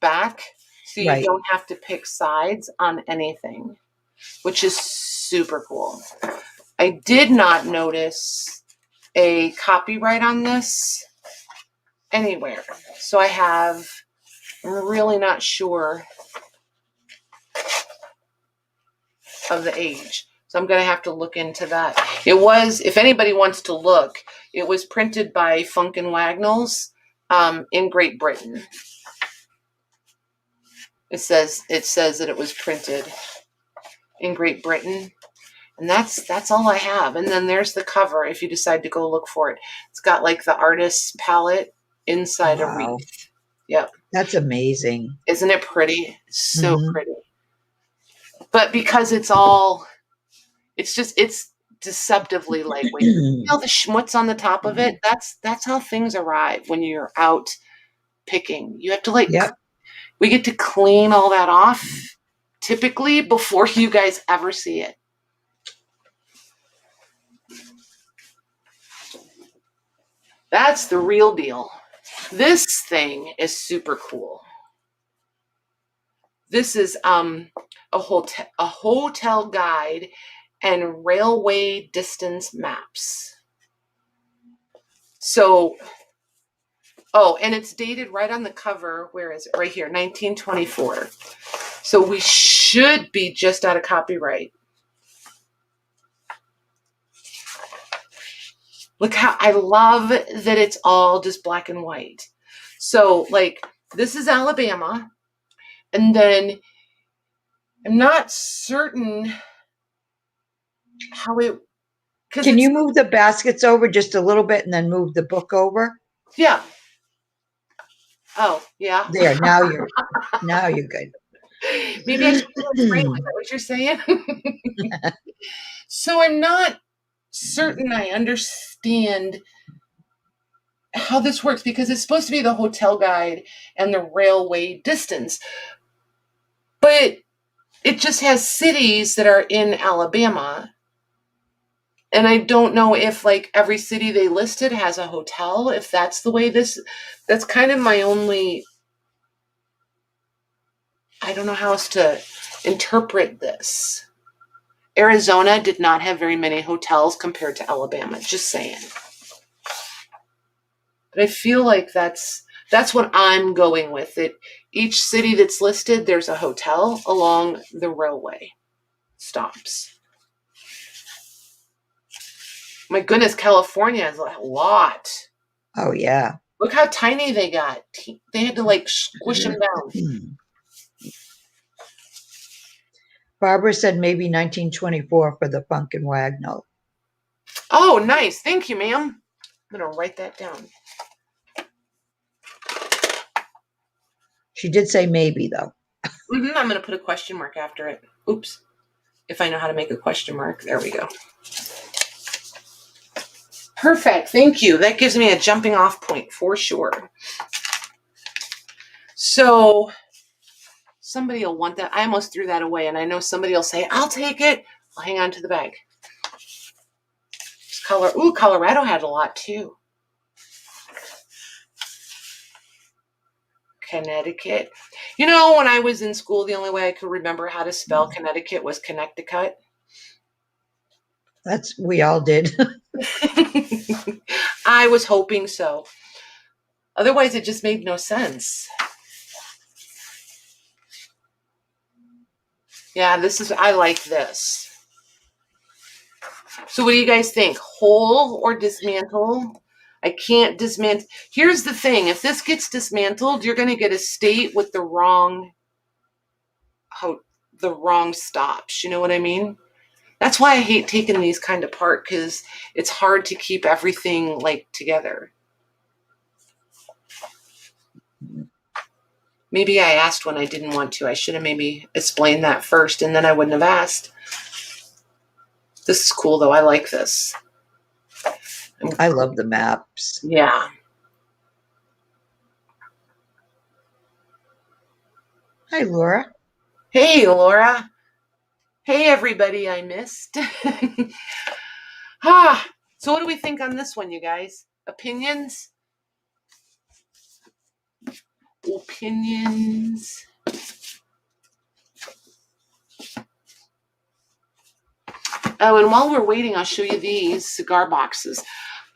back. So you don't have to pick sides on anything, which is super cool. I did not notice a copyright on this anywhere. So I'm really not sure of the age. So I'm going to have to look into that. It was, if anybody wants to look, it was printed by Funk and Wagnalls in Great Britain. It says that it was printed in Great Britain. And that's all I have. And then there's the cover if you decide to go look for it. It's got like the artist's palette inside a wreath. Yep. That's amazing. Isn't it pretty? It's so pretty. But because it's deceptively lightweight. You know the schmutz on the top of it? That's how things arrive when you're out picking. You have to we get to clean all that off typically before you guys ever see it. That's the real deal. This thing is super cool. This is a hotel guide and railway distance maps. So, and it's dated right on the cover. Where is it? Right here, 1924. So we should be just out of copyright. Look how I love that it's all just black and white. So, like, this is Alabama. And then I'm not certain how it... Can you move the baskets over just a little bit and then move the book over? Yeah. Oh, yeah. There, now you're good. Maybe I should put on frame. Is that what you're saying? So I'm not certain I understand how this works because it's supposed to be the hotel guide and the railway distance. But it just has cities that are in Alabama. And I don't know if like every city they listed has a hotel, if that's the way that's kind of my only, I don't know how else to interpret this. Arizona did not have very many hotels compared to Alabama, just saying. But I feel like that's what I'm going with. It each city that's listed, there's a hotel along the railway stops. My goodness, California has a lot. Oh, yeah. Look how tiny they got. They had to like squish them down. Barbara said maybe 1924 for the Pumpkin Wagnall. Oh, nice. Thank you, ma'am. I'm going to write that down. She did say maybe, though. I'm going to put a question mark after it. Oops. If I know how to make a question mark. There we go. Perfect. Thank you. That gives me a jumping off point for sure. So somebody will want that. I almost threw that away, and I know somebody will say, I'll take it. I'll hang on to the bag. Colorado had a lot too. Connecticut. You know, when I was in school, the only way I could remember how to spell Connecticut was Connecticut. We all did. I was hoping so. Otherwise, it just made no sense. Yeah, I like this. So what do you guys think? Whole or dismantle? I can't dismantle. Here's the thing. If this gets dismantled, you're going to get a state with the wrong stops. You know what I mean? That's why I hate taking these kind apart, because it's hard to keep everything like together. Maybe I asked when I didn't want to. I should have maybe explained that first, and then I wouldn't have asked. This is cool, though. I like this. I love the maps. Yeah. Hi, Laura. Hey, Laura. Hey, everybody I missed. So what do we think on this one, you guys? Opinions? Opinions. Oh, and while we're waiting, I'll show you these cigar boxes.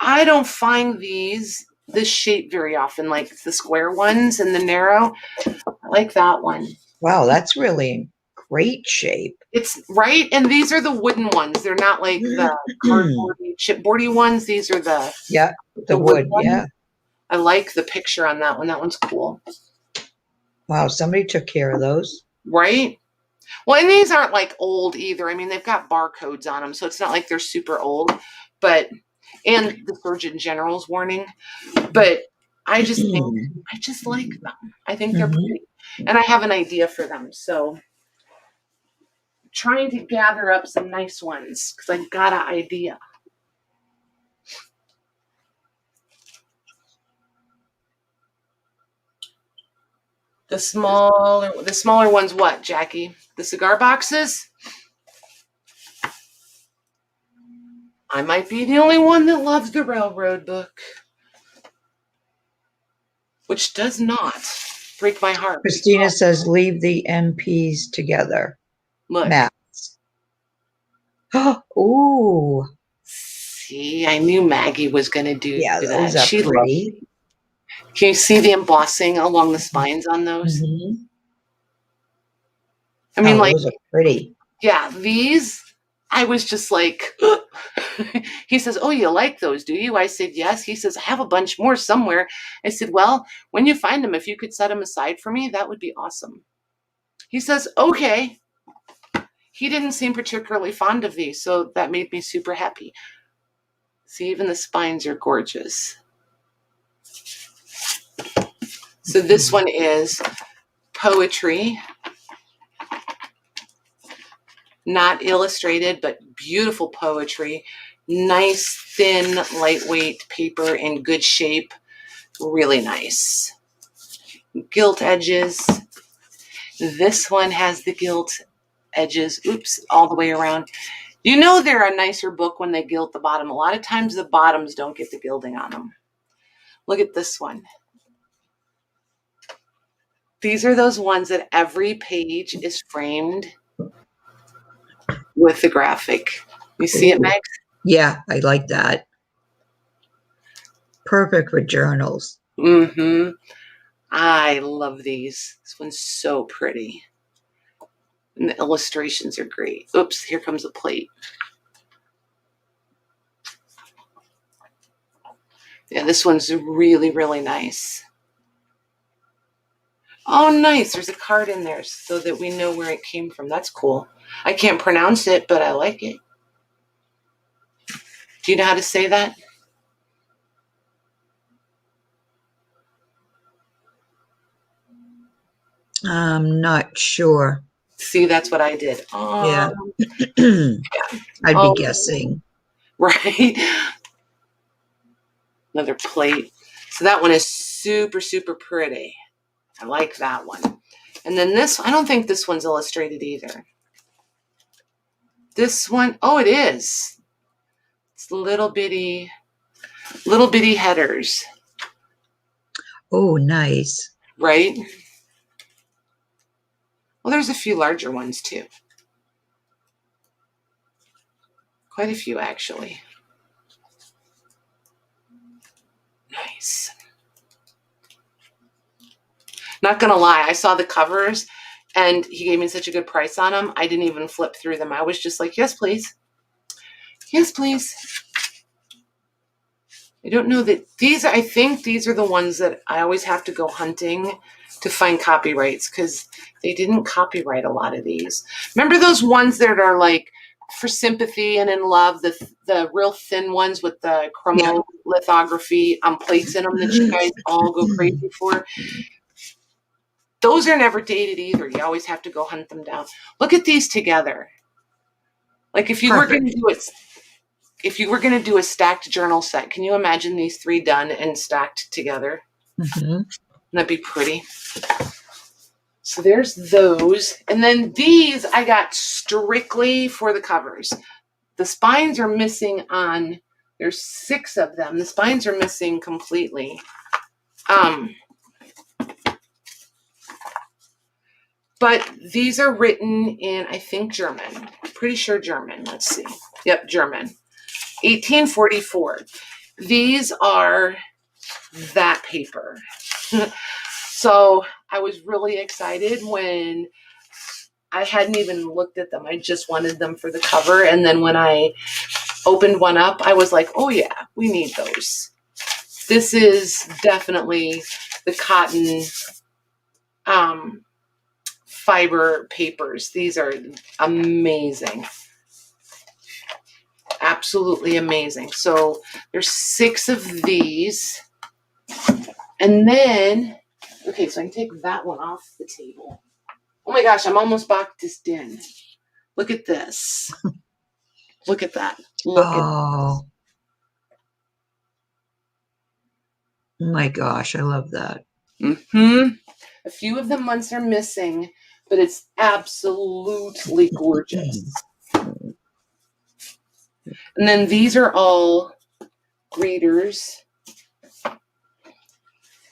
I don't find this shape very often, like the square ones and the narrow. I like that one. Wow, that's really in great shape. It's right, and these are the wooden ones. They're not like the cardboardy, chipboardy ones. These are the wood. Yeah. I like the picture on that one. That one's cool. Wow, somebody took care of those. Right? Well, and these aren't like old either. I mean, they've got barcodes on them, so it's not like they're super old. And the Surgeon General's warning. But I just like them. I think they're pretty. And I have an idea for them. So trying to gather up some nice ones because I got an idea. The smaller ones, what, Jackie? The cigar boxes? I might be the only one that loves the railroad book, which does not break my heart. Christina says, leave the NPs together. Look. Maps. Ooh. See, I knew Maggie was going to do that. Those are pretty. Can you see the embossing along the spines on those? I mean, those are pretty. Yeah, these, I was just like, he says, oh, you like those, do you? I said, yes. He says, I have a bunch more somewhere. I said, well, when you find them, if you could set them aside for me, that would be awesome. He says, okay. He didn't seem particularly fond of these, so that made me super happy. See, even the spines are gorgeous. So this one is poetry. Not illustrated, but beautiful poetry. Nice, thin, lightweight paper in good shape. Really nice. Gilt edges. This one has the gilt edges, oops, all the way around. You know they're a nicer book when they gilt the bottom. A lot of times the bottoms don't get the gilding on them. Look at this one. These are those ones that every page is framed with the graphic. You see it, Meg? Yeah, I like that. Perfect for journals. Mm-hmm. I love these. This one's so pretty. And the illustrations are great. Oops, here comes a plate. Yeah, this one's really, really nice. Oh, nice. There's a card in there so that we know where it came from. That's cool. I can't pronounce it, but I like it. Do you know how to say that? I'm not sure. See, that's what I did. Yeah. I'd be guessing. Right. Another plate. So that one is super, super pretty. I like that one. And then this, I don't think this one's illustrated either. This one, oh, it is. It's little bitty headers. Oh, nice. Right? Well, there's a few larger ones too. Quite a few, actually. Nice. Not gonna lie, I saw the covers and he gave me such a good price on them. I didn't even flip through them. I was just like, yes, please. Yes, please. I don't know that these, I think these are the ones that I always have to go hunting to find copyrights because they didn't copyright a lot of these. Remember those ones that are like for sympathy and in love, the real thin ones with the chromo lithography plates in them that you guys all go crazy for? Those are never dated either. You always have to go hunt them down. Look at these together. Like if you were going to do it, if you were going to do a stacked journal set, can you imagine these three done and stacked together? Mm-hmm. Wouldn't that be pretty? So there's those. And then these I got strictly for the covers. The spines are missing on, there's 6 of them. The spines are missing completely. But these are written in, I think, German. Pretty sure German. Let's see. Yep, German. 1844. These are that paper. So I was really excited when I hadn't even looked at them. I just wanted them for the cover. And then when I opened one up, I was like, oh yeah, we need those. This is definitely the cotton fiber papers. These are amazing. Absolutely amazing. So there's 6 of these. And then, okay, so I can take that one off the table. Oh my gosh, I'm almost boxed in. Look at this. Look at that. Look at Oh my gosh, I love that. A few of the months are missing, but it's absolutely gorgeous. And then these are all readers.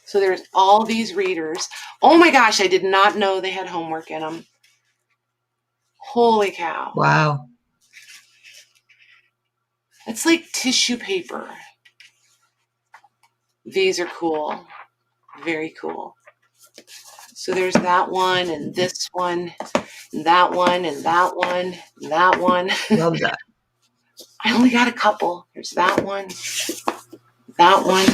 So there's all these readers. Oh my gosh, I did not know they had homework in them. Holy cow. Wow. It's like tissue paper. These are cool. Very cool. So there's that one and this one, and that one, and that one, and that one. Love that. I only got a couple. There's that one, that one.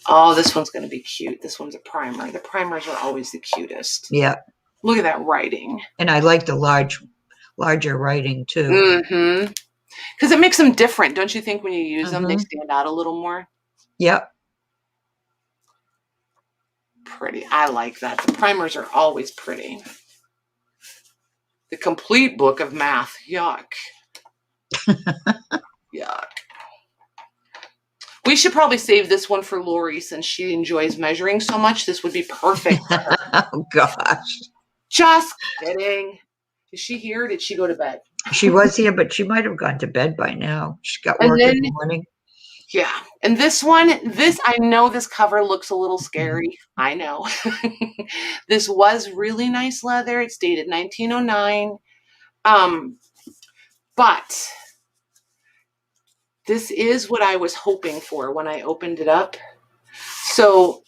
Oh, this one's going to be cute. This one's a primer. The primers are always the cutest. Yeah. Look at that writing. And I like the larger writing too. Mm-hmm. Because it makes them different, don't you think? When you use them, they stand out a little more. Yep. Pretty. I like that. The primers are always pretty. The complete book of math. Yuck. Yuck. We should probably save this one for Lori since she enjoys measuring so much. This would be perfect for her. Oh, gosh. Just kidding. Is she here or did she go to bed? She was here, but she might have gone to bed by now. She got And work then, in the morning. yeah. And this one, I know this cover looks a little scary. I know. This was really nice leather. It's dated 1909. But this is what I was hoping for when I opened it up. So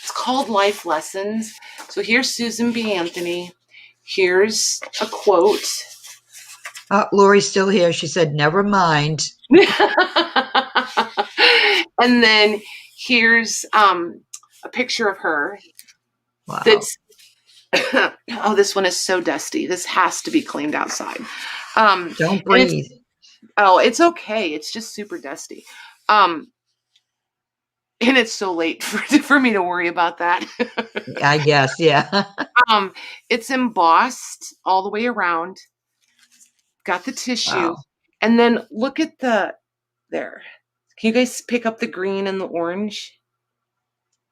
it's called Life Lessons. So here's Susan B. Anthony. Here's a quote. Oh, Lori's still here. She said, never mind. And then here's a picture of her. Wow. That's oh, this one is so dusty. This has to be cleaned outside. Don't breathe. Oh, it's okay. It's just super dusty. And it's so late for me to worry about that. I guess, yeah. It's embossed all the way around. Got the tissue. Wow. And then look at there. Can you guys pick up the green and the orange?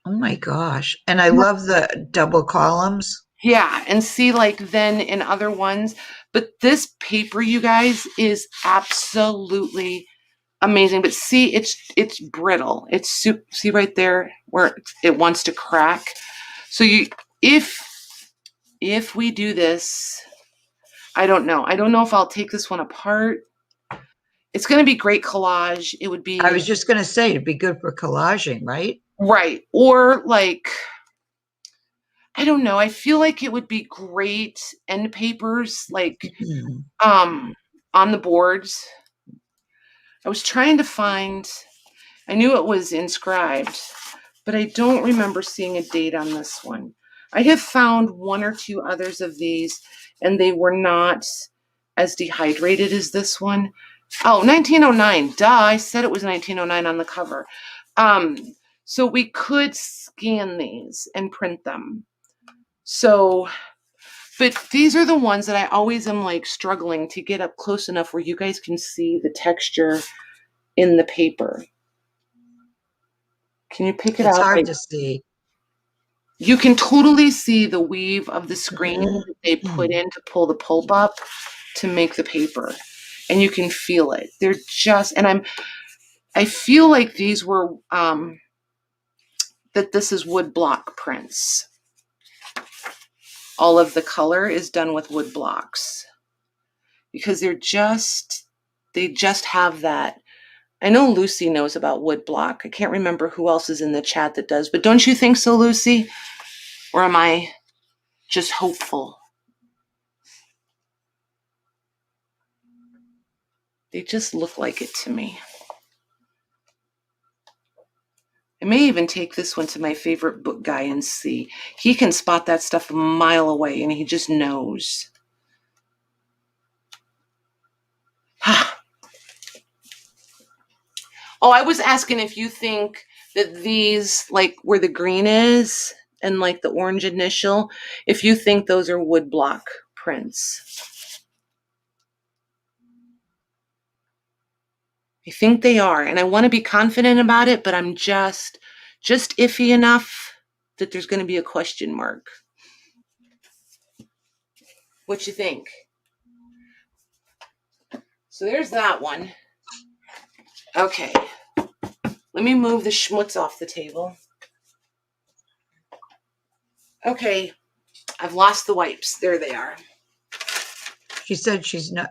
Oh my gosh. And I love the double columns. Yeah, and see like then in other ones. But this paper, you guys, is absolutely amazing. But see, it's brittle. It's see right there where it wants to crack. So if we do this, I don't know. I don't know if I'll take this one apart. It's going to be great collage. It would be. I was just going to say, it'd be good for collaging, right? Right. Or like, I don't know. I feel like it would be great end papers, like on the boards. I was trying to find, I knew it was inscribed, but I don't remember seeing a date on this one. I have found one or two others of these, and they were not as dehydrated as this one. Oh, 1909. Duh, I said it was 1909 on the cover. So we could scan these and print them. So, but these are the ones that I always am like struggling to get up close enough where you guys can see the texture in the paper. Can you pick it It's out? hard to see. You can totally see the weave of the screen that they put in to pull the pulp up to make the paper. And you can feel it. They're just, and I feel like these were, that this is wood block prints. All of the color is done with wood blocks because they just have that. I know Lucy knows about wood block. I can't remember who else is in the chat that does, but don't you think so, Lucy? Or am I just hopeful? They just look like it to me. I may even take this one to my favorite book guy and see. He can spot that stuff a mile away and he just knows. Oh, I was asking if you think that these, like where the green is and like the orange initial, if you think those are wood block prints. I think they are, and I want to be confident about it, but I'm just iffy enough that there's going to be a question mark. What you think? So there's that one. Okay. Let me move the schmutz off the table. Okay. I've lost the wipes. There they are. She said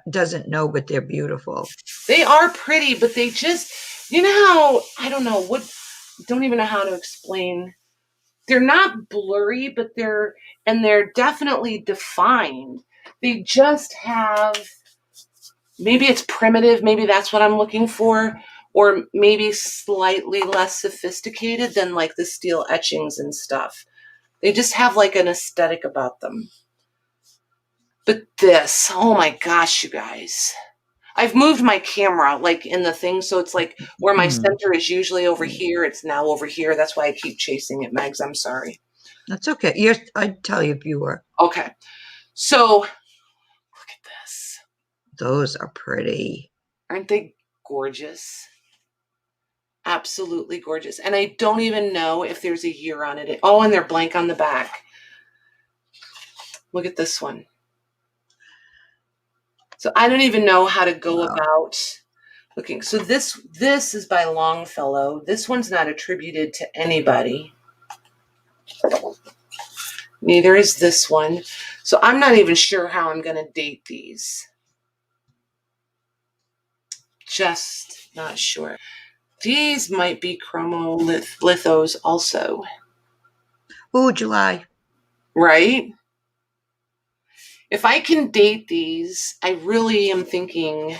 doesn't know, but they're beautiful. They are pretty, but they just, you know how, I don't know, don't even know how to explain. They're not blurry, but they're definitely defined. They just have, maybe it's primitive, maybe that's what I'm looking for, or maybe slightly less sophisticated than like the steel etchings and stuff. They just have like an aesthetic about them. But this, oh my gosh, you guys. I've moved my camera like in the thing, so it's like where my center is usually over here, it's now over here. That's why I keep chasing it, Megs. I'm sorry. That's okay. I'd tell you if you were. Okay. So look at this. Those are pretty. Aren't they gorgeous? Absolutely gorgeous. And I don't even know if there's a year on it. Oh, and they're blank on the back. Look at this one. So I don't even know how to go about looking. So this is by Longfellow. This one's not attributed to anybody. Neither is this one. So I'm not even sure how I'm going to date these. Just not sure. These might be chromolithos also. Oh, July. Right? If I can date these, I really am thinking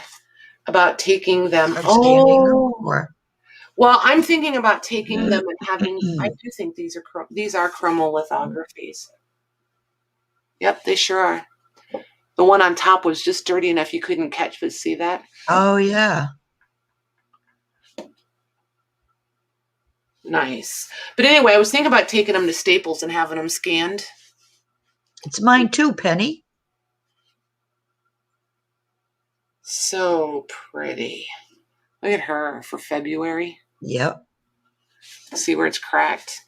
about taking them. Well, I'm thinking about taking them and having. I do think these are chromolithographies. Yep, they sure are. The one on top was just dirty enough you couldn't catch, but see that? Oh yeah. Nice. But anyway, I was thinking about taking them to Staples and having them scanned. It's mine too, Penny. So pretty. Look at her for February. Yep. See where it's cracked?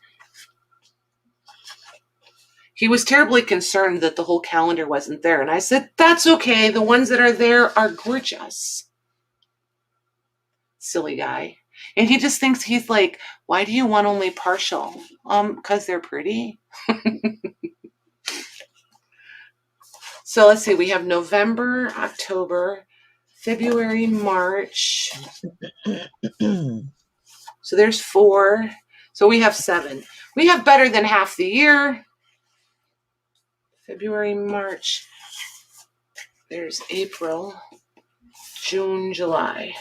He was terribly concerned that the whole calendar wasn't there. And I said, that's okay. The ones that are there are gorgeous. Silly guy. And he just thinks, he's like, why do you want only partial? Because they're pretty. So let's see. We have November, October, February, March. So there's 4. So we have 7. We have better than half the year. February, March. There's April, June, July.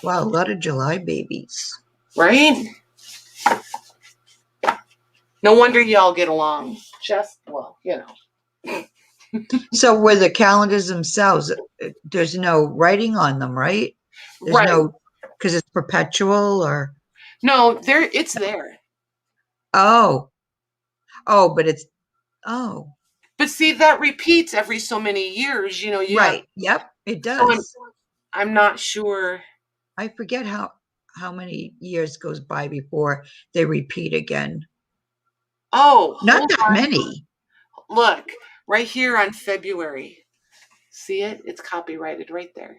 Wow, a lot of July babies. Right? No wonder y'all get along. Just, well, you know. So were the calendars themselves, there's no writing on them, right? There's right. no, because it's perpetual or? No, it's there. Oh, but it's, oh. But see, that repeats every so many years, you know. Right. Yep, it does. So I'm not sure. I forget how many years goes by before they repeat again. Oh, not that many. Look, right here on February. See it? It's copyrighted right there.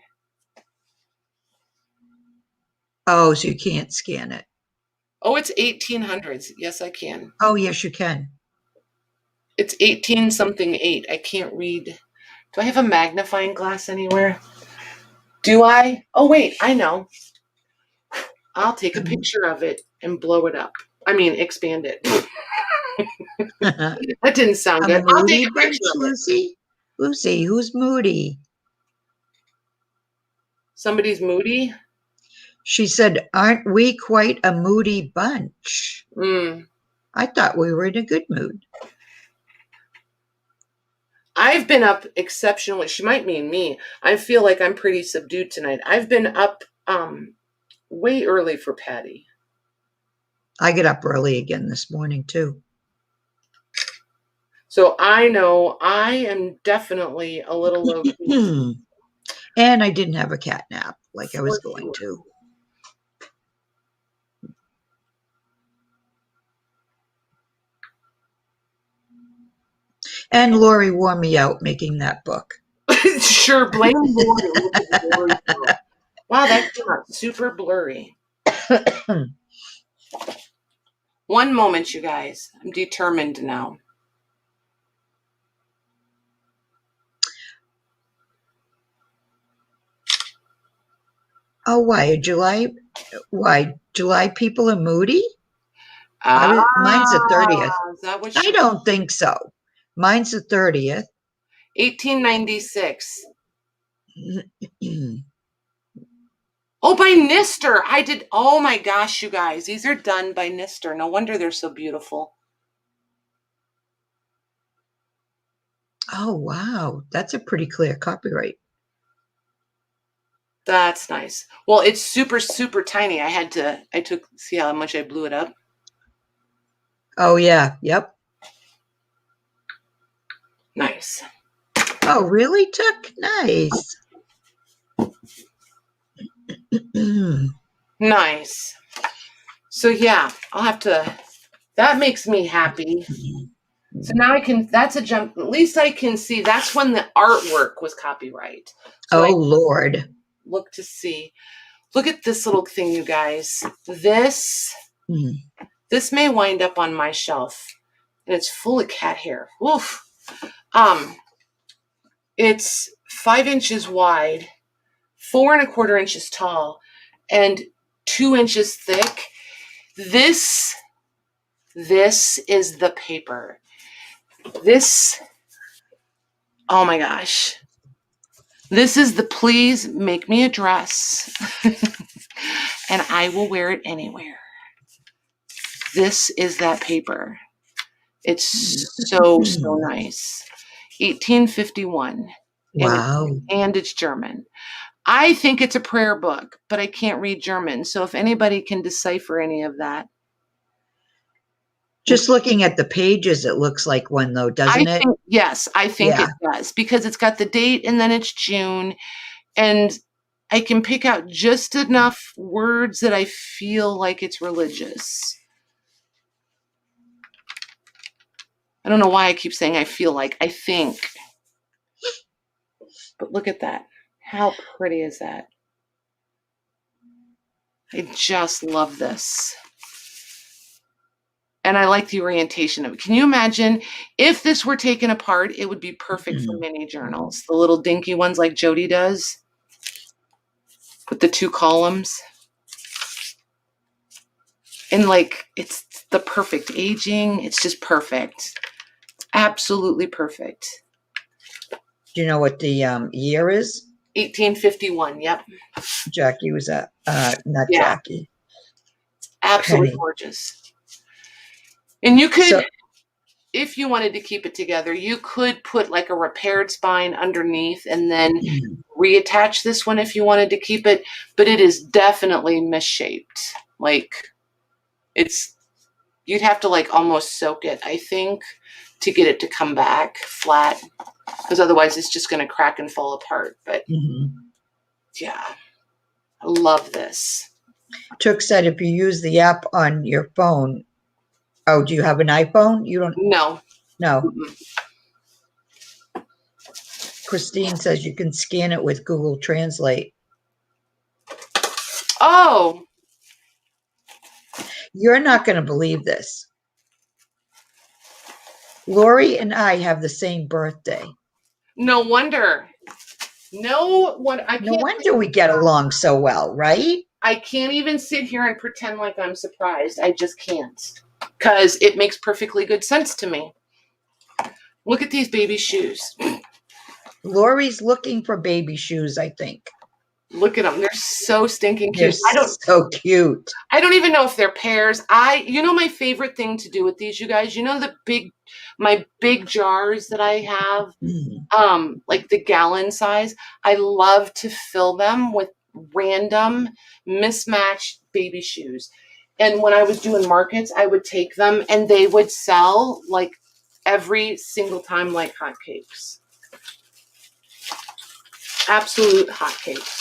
Oh, so you can't scan it. Oh, it's 1800s. Yes, I can. Oh, yes, you can. It's 18 something 8. I can't read. Do I have a magnifying glass anywhere? Do I? Oh, wait, I know. I'll take a picture of it and blow it up. I mean, expand it. That didn't sound good. I'll take a picture of it. Lucy, who's moody? Somebody's moody? She said, aren't we quite a moody bunch? I thought we were in a good mood. I've been up exceptionally. She might mean me. I feel like I'm pretty subdued tonight. I've been up way early for Patty. I get up early again this morning too. So I know I am definitely a little low key. And I didn't have a cat nap like I was going to. And Lori wore me out making that book. Sure, blame Lori. Wow, that came out super blurry. One moment, you guys. I'm determined now. Oh, why? July people are moody? Mine's the 30th. Is that what I don't think so. Mine's the 30th. 1896. Oh, by Nister. I did. Oh my gosh, you guys. These are done by Nister. No wonder they're so beautiful. Oh, wow. That's a pretty clear copyright. That's nice. Well, it's super, super tiny. See how much I blew it up? Oh, yeah. Yep. Nice. Oh, really, Chuck? Nice. Nice. So yeah, that makes me happy. So now that's a jump. At least I can see that's when the artwork was copyright. So Oh, Lord. Look to see. Look at this little thing, you guys. This may wind up on my shelf. And it's full of cat hair. Oof. It's 5 inches wide, 4¼ inches tall, and 2 inches thick. This is the paper. Oh my gosh. This is the please make me a dress and I will wear it anywhere. This is that paper. It's so nice. 1851. Wow. And it's German. I think it's a prayer book, but I can't read German. So if anybody can decipher any of that. Just looking at the pages, it looks like one, though, doesn't it? Yes, I think it does, because it's got the date and then it's June. And I can pick out just enough words that I feel like it's religious. I don't know why I keep saying I feel like. I think. But look at that. How pretty is that? I just love this. And I like the orientation of it. Can you imagine if this were taken apart, it would be perfect for mini journals. The little dinky ones like Jody does with the 2 columns. And like, it's the perfect aging. It's just perfect. Absolutely perfect. Do you know what the year is? 1851. Yep. Jackie was not Jackie. Absolutely Penny. Gorgeous. And you could, if you wanted to keep it together, you could put like a repaired spine underneath and then reattach this one if you wanted to keep it. But it is definitely misshaped. Like you'd have to like almost soak it, I think, to get it to come back flat. Because otherwise it's just going to crack and fall apart. But yeah, I love this. Chuck said if you use the app on your phone. Oh, do you have an iPhone? You don't? No. Christine says you can scan it with Google Translate. Oh. You're not going to believe this. Lori and I have the same birthday. No wonder. No wonder we get along so well, right? I can't even sit here and pretend like I'm surprised. I just can't. Because it makes perfectly good sense to me. Look at these baby shoes. Lori's looking for baby shoes, I think. Look at them. They're so stinking cute. They're so cute. I don't even know if they're pairs. You know my favorite thing to do with these, you guys? You know my big jars that I have? Like the gallon size? I love to fill them with random mismatched baby shoes. And when I was doing markets, I would take them and they would sell like every single time like hotcakes. Absolute hotcakes.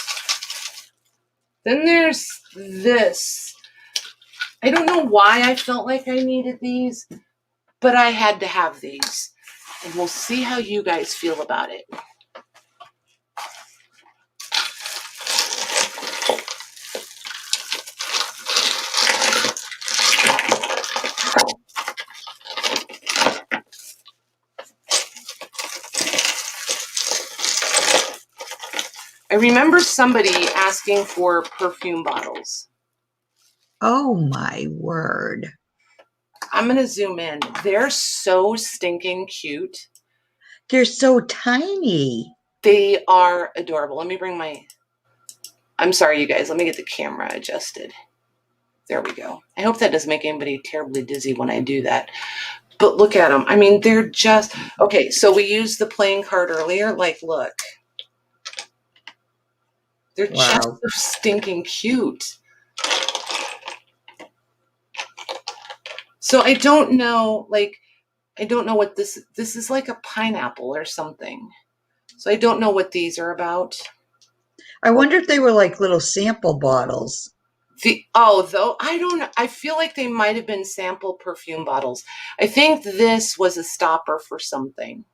Then there's this. I don't know why I felt like I needed these, but I had to have these. And we'll see how you guys feel about it. I remember somebody asking for perfume bottles. Oh my word. I'm going to zoom in. They're so stinking cute. They're so tiny. They are adorable. Let me I'm sorry, you guys. Let me get the camera adjusted. There we go. I hope that doesn't make anybody terribly dizzy when I do that. But look at them. I mean, they're just... Okay, so we used the playing card earlier. Like, look. They're Wow. just so stinking cute. So I don't know, like, I don't know what this is, like a pineapple or something. So I don't know what these are about. I wonder if they were like little sample bottles. Though I don't know. I feel like they might have been sample perfume bottles. I think this was a stopper for something.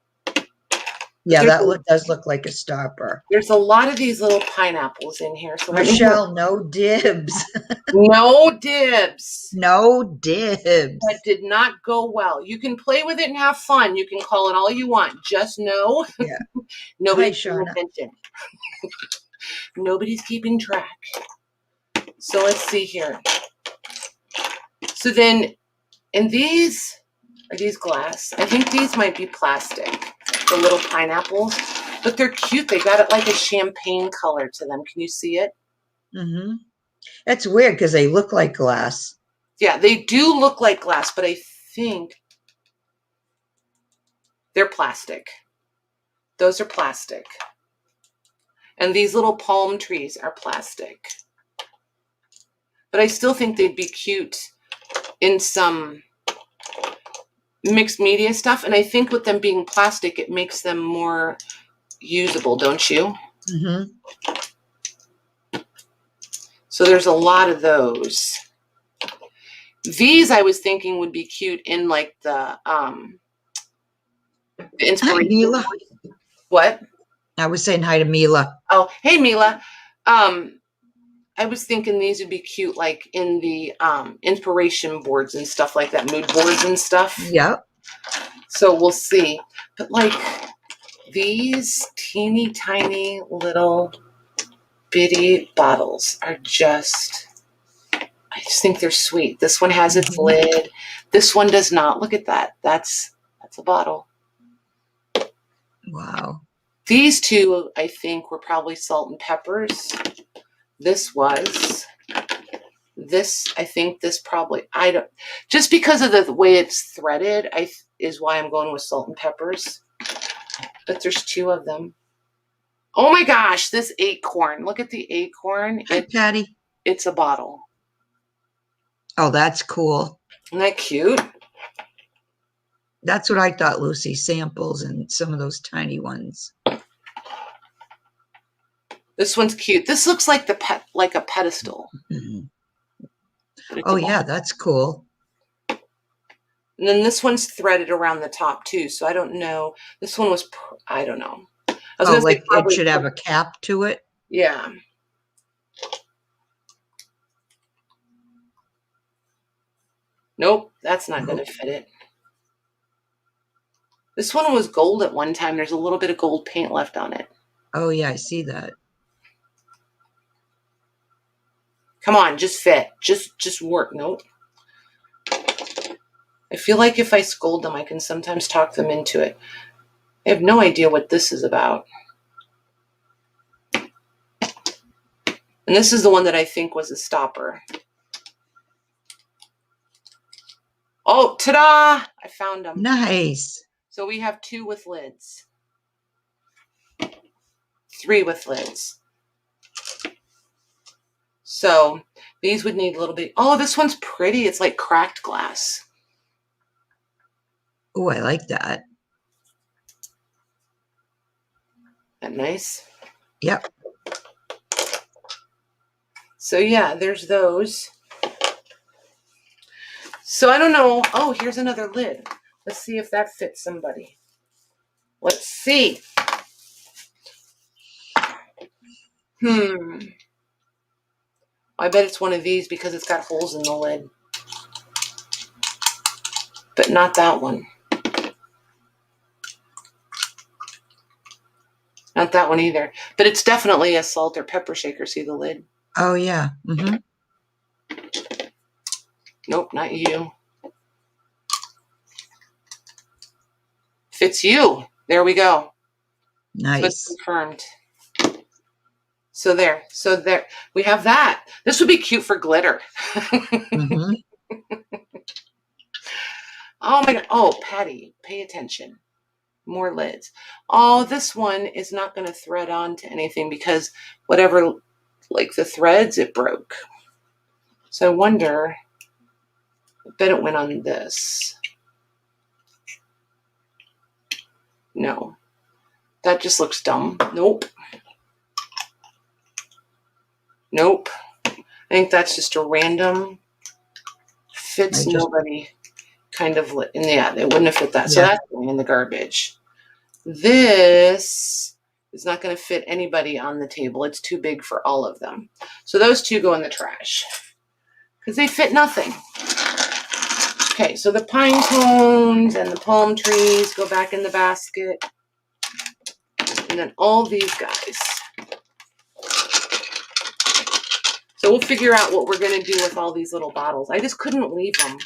Yeah, does look like a stopper. There's a lot of these little pineapples in here. So Michelle, no dibs. no dibs. No dibs. That did not go well. You can play with it and have fun. You can call it all you want. Just know, Yeah. nobody's Hi, paying Shauna. attention. Nobody's keeping track. So let's see here. So then, and these, are these glass? I think these might be plastic, the little pineapples, but they're cute. They got it like a champagne color to them. Can you see it? Mm-hmm. That's weird because they look like glass. Yeah, they do look like glass, but I think they're plastic. Those are plastic. And these little palm trees are plastic. But I still think they'd be cute in some mixed media stuff. And I think with them being plastic, it makes them more usable, don't you? Mm-hmm. So there's a lot of those. These I was thinking would be cute in like the inspiration. Hi, Mila. What? I was saying hi to Mila. Oh, hey, Mila. I was thinking these would be cute, like in the inspiration boards and stuff like that, mood boards and stuff. Yep. So we'll see. But like these teeny tiny little bitty bottles are just, I just think they're sweet. This one has its lid. This one does not. Look at that. That's a bottle. Wow. These two, I think, were probably salt and peppers. This was. This, I think this probably, I don't, just because of the way it's threaded, is why I'm going with salt and peppers. But there's two of them. Oh my gosh, this acorn. Look at the acorn. Hi, Patty. It's a bottle. Oh, that's cool. Isn't that cute? That's what I thought, Lucy. Samples and some of those tiny ones. This one's cute. This looks like like a pedestal. Mm-hmm. Oh yeah, that's cool. And then this one's threaded around the top too. So I don't know. This one was, I don't know. Oh, like it should have a cap to it? Yeah. Nope, that's not going to fit it. This one was gold at one time. There's a little bit of gold paint left on it. Oh, yeah, I see that. Come on, just fit. Just work. Nope. I feel like if I scold them, I can sometimes talk them into it. I have no idea what this is about. And this is the one that I think was a stopper. Oh, ta-da! I found them. Nice. So we have 2 with lids. 3 with lids. So these would need a little bit. Oh, this one's pretty. It's like cracked glass. Oh, I like that. Isn't that nice? Yep. So yeah, there's those. So I don't know. Oh, here's another lid. Let's see if that fits somebody. Let's see. I bet it's one of these because it's got holes in the lid. But not that one. Not that one either. But it's definitely a salt or pepper shaker. See the lid? Oh, yeah. Mm-hmm. Nope, not you. Fits you. There we go. Nice. So it's confirmed. So there. So there. We have that. This would be cute for glitter. Mm-hmm. Oh my God. Oh, Patty, pay attention. More lids. Oh, this one is not going to thread on to anything because whatever like the threads, it broke. So I wonder, I bet it went on this. No, that just looks dumb. Nope. Nope. I think that's just a random, fits nobody kind of, and yeah, they wouldn't have fit that. So that's going in the garbage. This is not going to fit anybody on the table. It's too big for all of them. So those two go in the trash because they fit nothing. Okay, so the pine cones and the palm trees go back in the basket. And then all these guys. So we'll figure out what we're going to do with all these little bottles. I just couldn't leave them.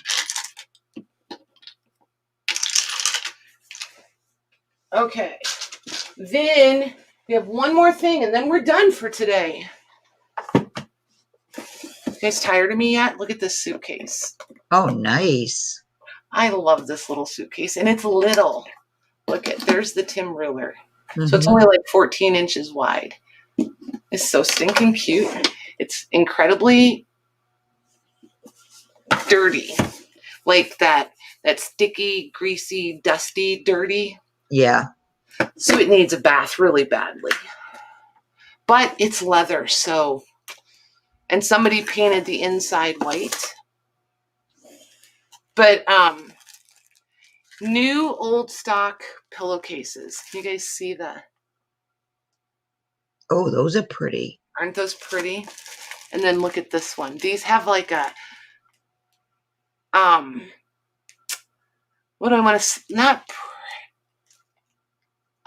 Okay. Then we have one more thing, and then we're done for today. You guys tired of me yet? Look at this suitcase. Oh, nice. I love this little suitcase, and it's little. Look at, there's the Tim ruler. So it's only like 14 inches wide. It's so stinking cute. It's incredibly dirty. Like that sticky, greasy, dusty, dirty. Yeah. So it needs a bath really badly. But it's leather, so, and somebody painted the inside white. But new old stock pillowcases. You guys see that? Oh, those are pretty. Aren't those pretty? And then look at this one. These have like a what do I want to, not,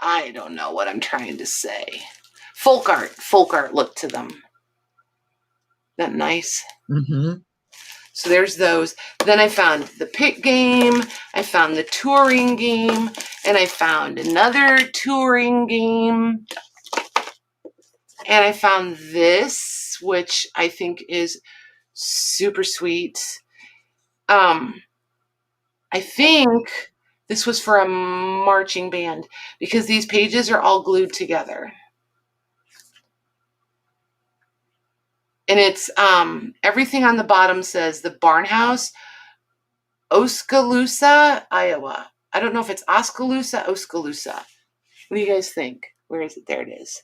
I don't know what I'm trying to say. Folk art look to them. Isn't that nice? Mm-hmm. So there's those. Then I found the pit game, I found the touring game, and I found another touring game. And I found this, which I think is super sweet. I think this was for a marching band because these pages are all glued together. And it's everything on the bottom says the Barnhouse, Oskaloosa, Iowa. I don't know if it's Oskaloosa, Oskaloosa. What do you guys think? Where is it? There it is.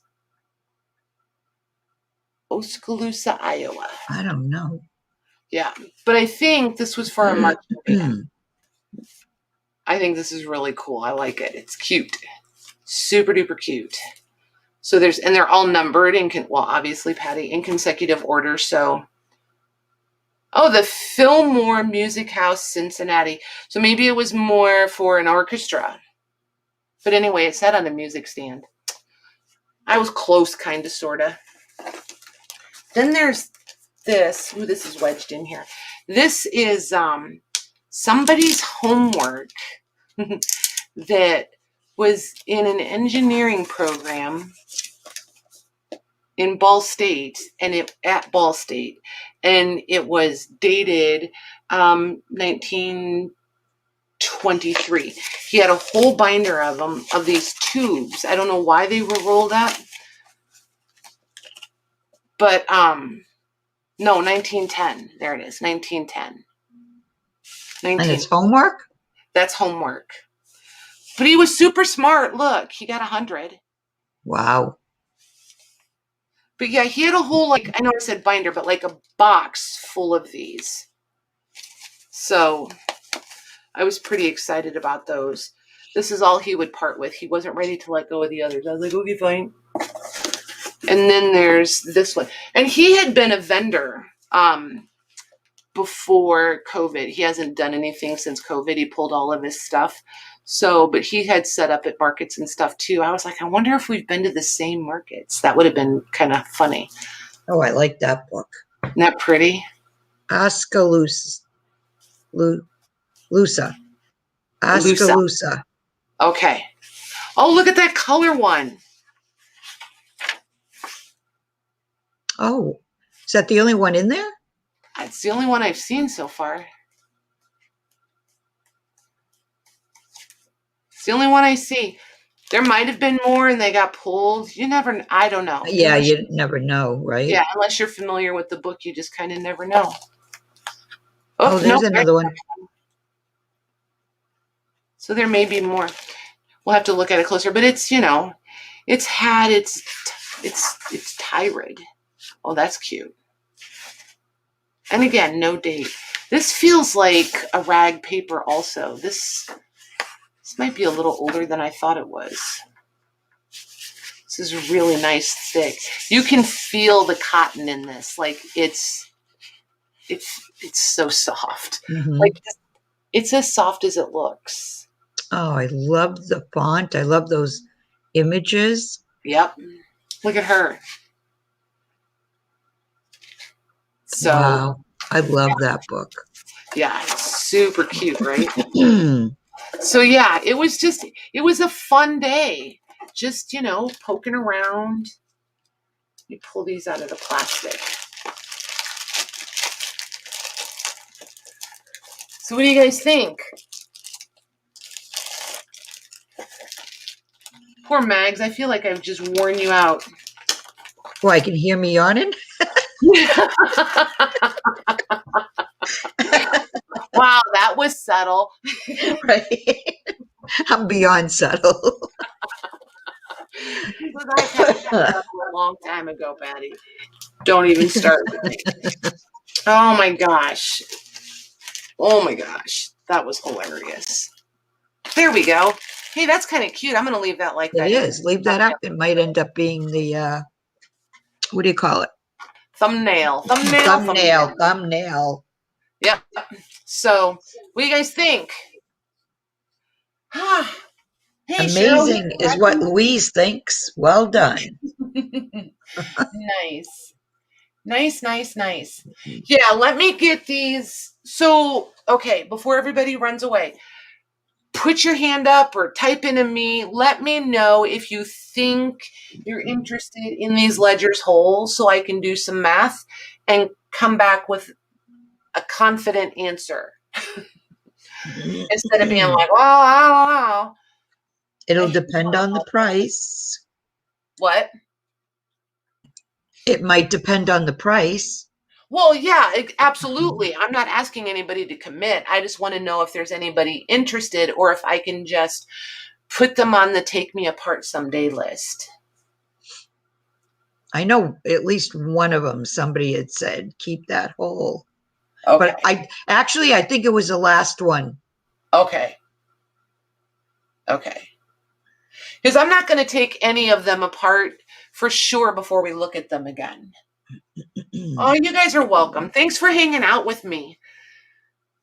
Oskaloosa, Iowa. I don't know. Yeah, but I think this was for a marching band. I think this is really cool. I like it. It's cute. Super duper cute. So and they're all numbered well, obviously, Patty, in consecutive order. So, oh, the Fillmore Music House, Cincinnati. So maybe it was more for an orchestra. But anyway, it said on the music stand. I was close, kind of, sort of. Then there's this. Ooh, this is wedged in here. This is somebody's homework that was in an engineering program in Ball State, at Ball State, and it was dated 1923. He had a whole binder of them, of these tubes. I don't know why they were rolled up, but no, 1910. There it is, 1910. And it's homework? That's homework. But he was super smart. Look, he got 100. Wow. But yeah, he had a whole, like, I know I said binder, but like a box full of these. So I was pretty excited about those. This is all he would part with. He wasn't ready to let go of the others. I was like, okay, fine. And then there's this one. And he had been a vendor before COVID. He hasn't done anything since COVID. He pulled all of his stuff. So, but he had set up at markets and stuff too. I was like, I wonder if we've been to the same markets. That would have been kind of funny. Oh, I like that book. Isn't that pretty? Oskaloosa. Oskaloosa. Okay. Oh, look at that color one. Oh, is that the only one in there? It's the only one I've seen so far. It's the only one I see. There might have been more and they got pulled. I don't know. Yeah, you never know, right? Yeah, unless you're familiar with the book, you just kind of never know. Oh, there's another one. So there may be more. We'll have to look at it closer, but it's, it's had its tirade. Oh, that's cute. And again, no date. This feels like a rag paper also. This might be a little older than I thought it was. This is really nice, thick. You can feel the cotton in this. Like it's so soft. Mm-hmm. Like it's as soft as it looks. Oh, I love the font. I love those images. Yep. Look at her. So, wow. I love that book. Yeah, it's super cute, right? So yeah, it was a fun day. Just, poking around. Let me pull these out of the plastic. So what do you guys think? Poor Mags, I feel like I've just worn you out. Well, I can hear me yawning. Wow, that was subtle. Right. I'm beyond subtle. I had that a long time ago, Patty. Don't even start with me. Oh my gosh. Oh my gosh. That was hilarious. There we go. Hey, that's kind of cute. I'm going to leave that like that. It is. Leave that up. It might end up being the, what do you call it? Thumbnail. Yep. So, what do you guys think? Hey, amazing Cheryl, is what Louise thinks. Well done. Nice. Yeah, let me get these. So, okay, before everybody runs away, put your hand up or type in to me. Let me know if you think you're interested in these ledgers whole so I can do some math and come back with a confident answer. Instead of being like, well, I don't know. It'll depend on the price. What? It might depend on the price. Well, yeah, absolutely. I'm not asking anybody to commit. I just want to know if there's anybody interested or if I can just put them on the take me apart someday list. I know at least one of them, somebody had said, keep that whole. Okay. But I think it was the last one. Okay. Because I'm not going to take any of them apart for sure before we look at them again. Oh, you guys are welcome. Thanks for hanging out with me.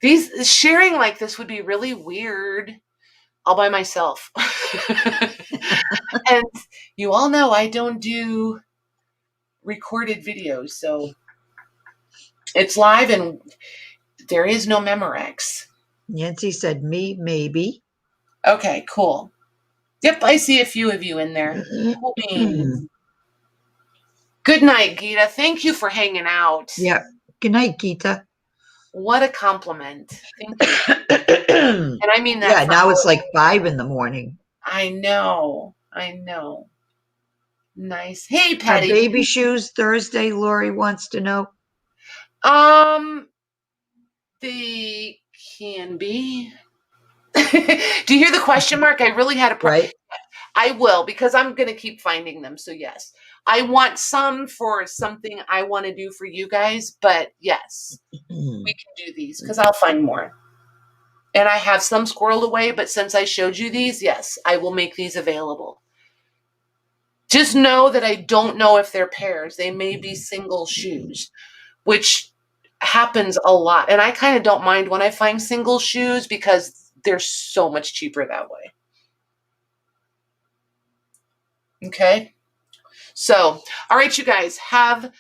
These sharing like this would be really weird all by myself. And you all know I don't do recorded videos, so it's live and there is no Memorex. Nancy said me, maybe. Okay, cool. Yep, I see a few of you in there. Cool beans. Good night, Gita. Thank you for hanging out. Yeah. Good night, Gita. What a compliment. Thank you. And I mean that. Yeah, now it's like 5 a.m. I know. Nice. Hey, Patty. Are baby shoes Thursday, Lori wants to know? They can be. Do you hear the question mark? I really had a problem. Right. I will, because I'm going to keep finding them. So yes, I want some for something I want to do for you guys, but yes, we can do these because I'll find more. And I have some squirreled away, but since I showed you these, yes, I will make these available. Just know that I don't know if they're pairs. They may be single shoes, which happens a lot. And I kind of don't mind when I find single shoes because they're so much cheaper that way. Okay. So, all right, you guys have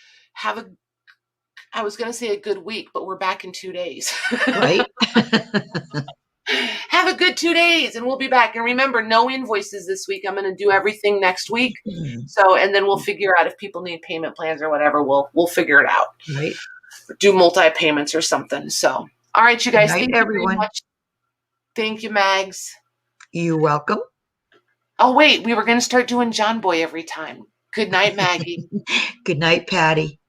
I was going to say a good week, but we're back in 2 days. Right. Have a good 2 days and we'll be back. And remember, no invoices this week. I'm going to do everything next week. So, and then we'll figure out if people need payment plans or whatever, we'll figure it out. Right. Do multi-payments or something. So, all right, you guys. Good night, thank everyone. you very much. Thank you, Mags. You're welcome. Oh, wait, we were going to start doing John Boy every time. Good night, Maggie. Good night, Patty.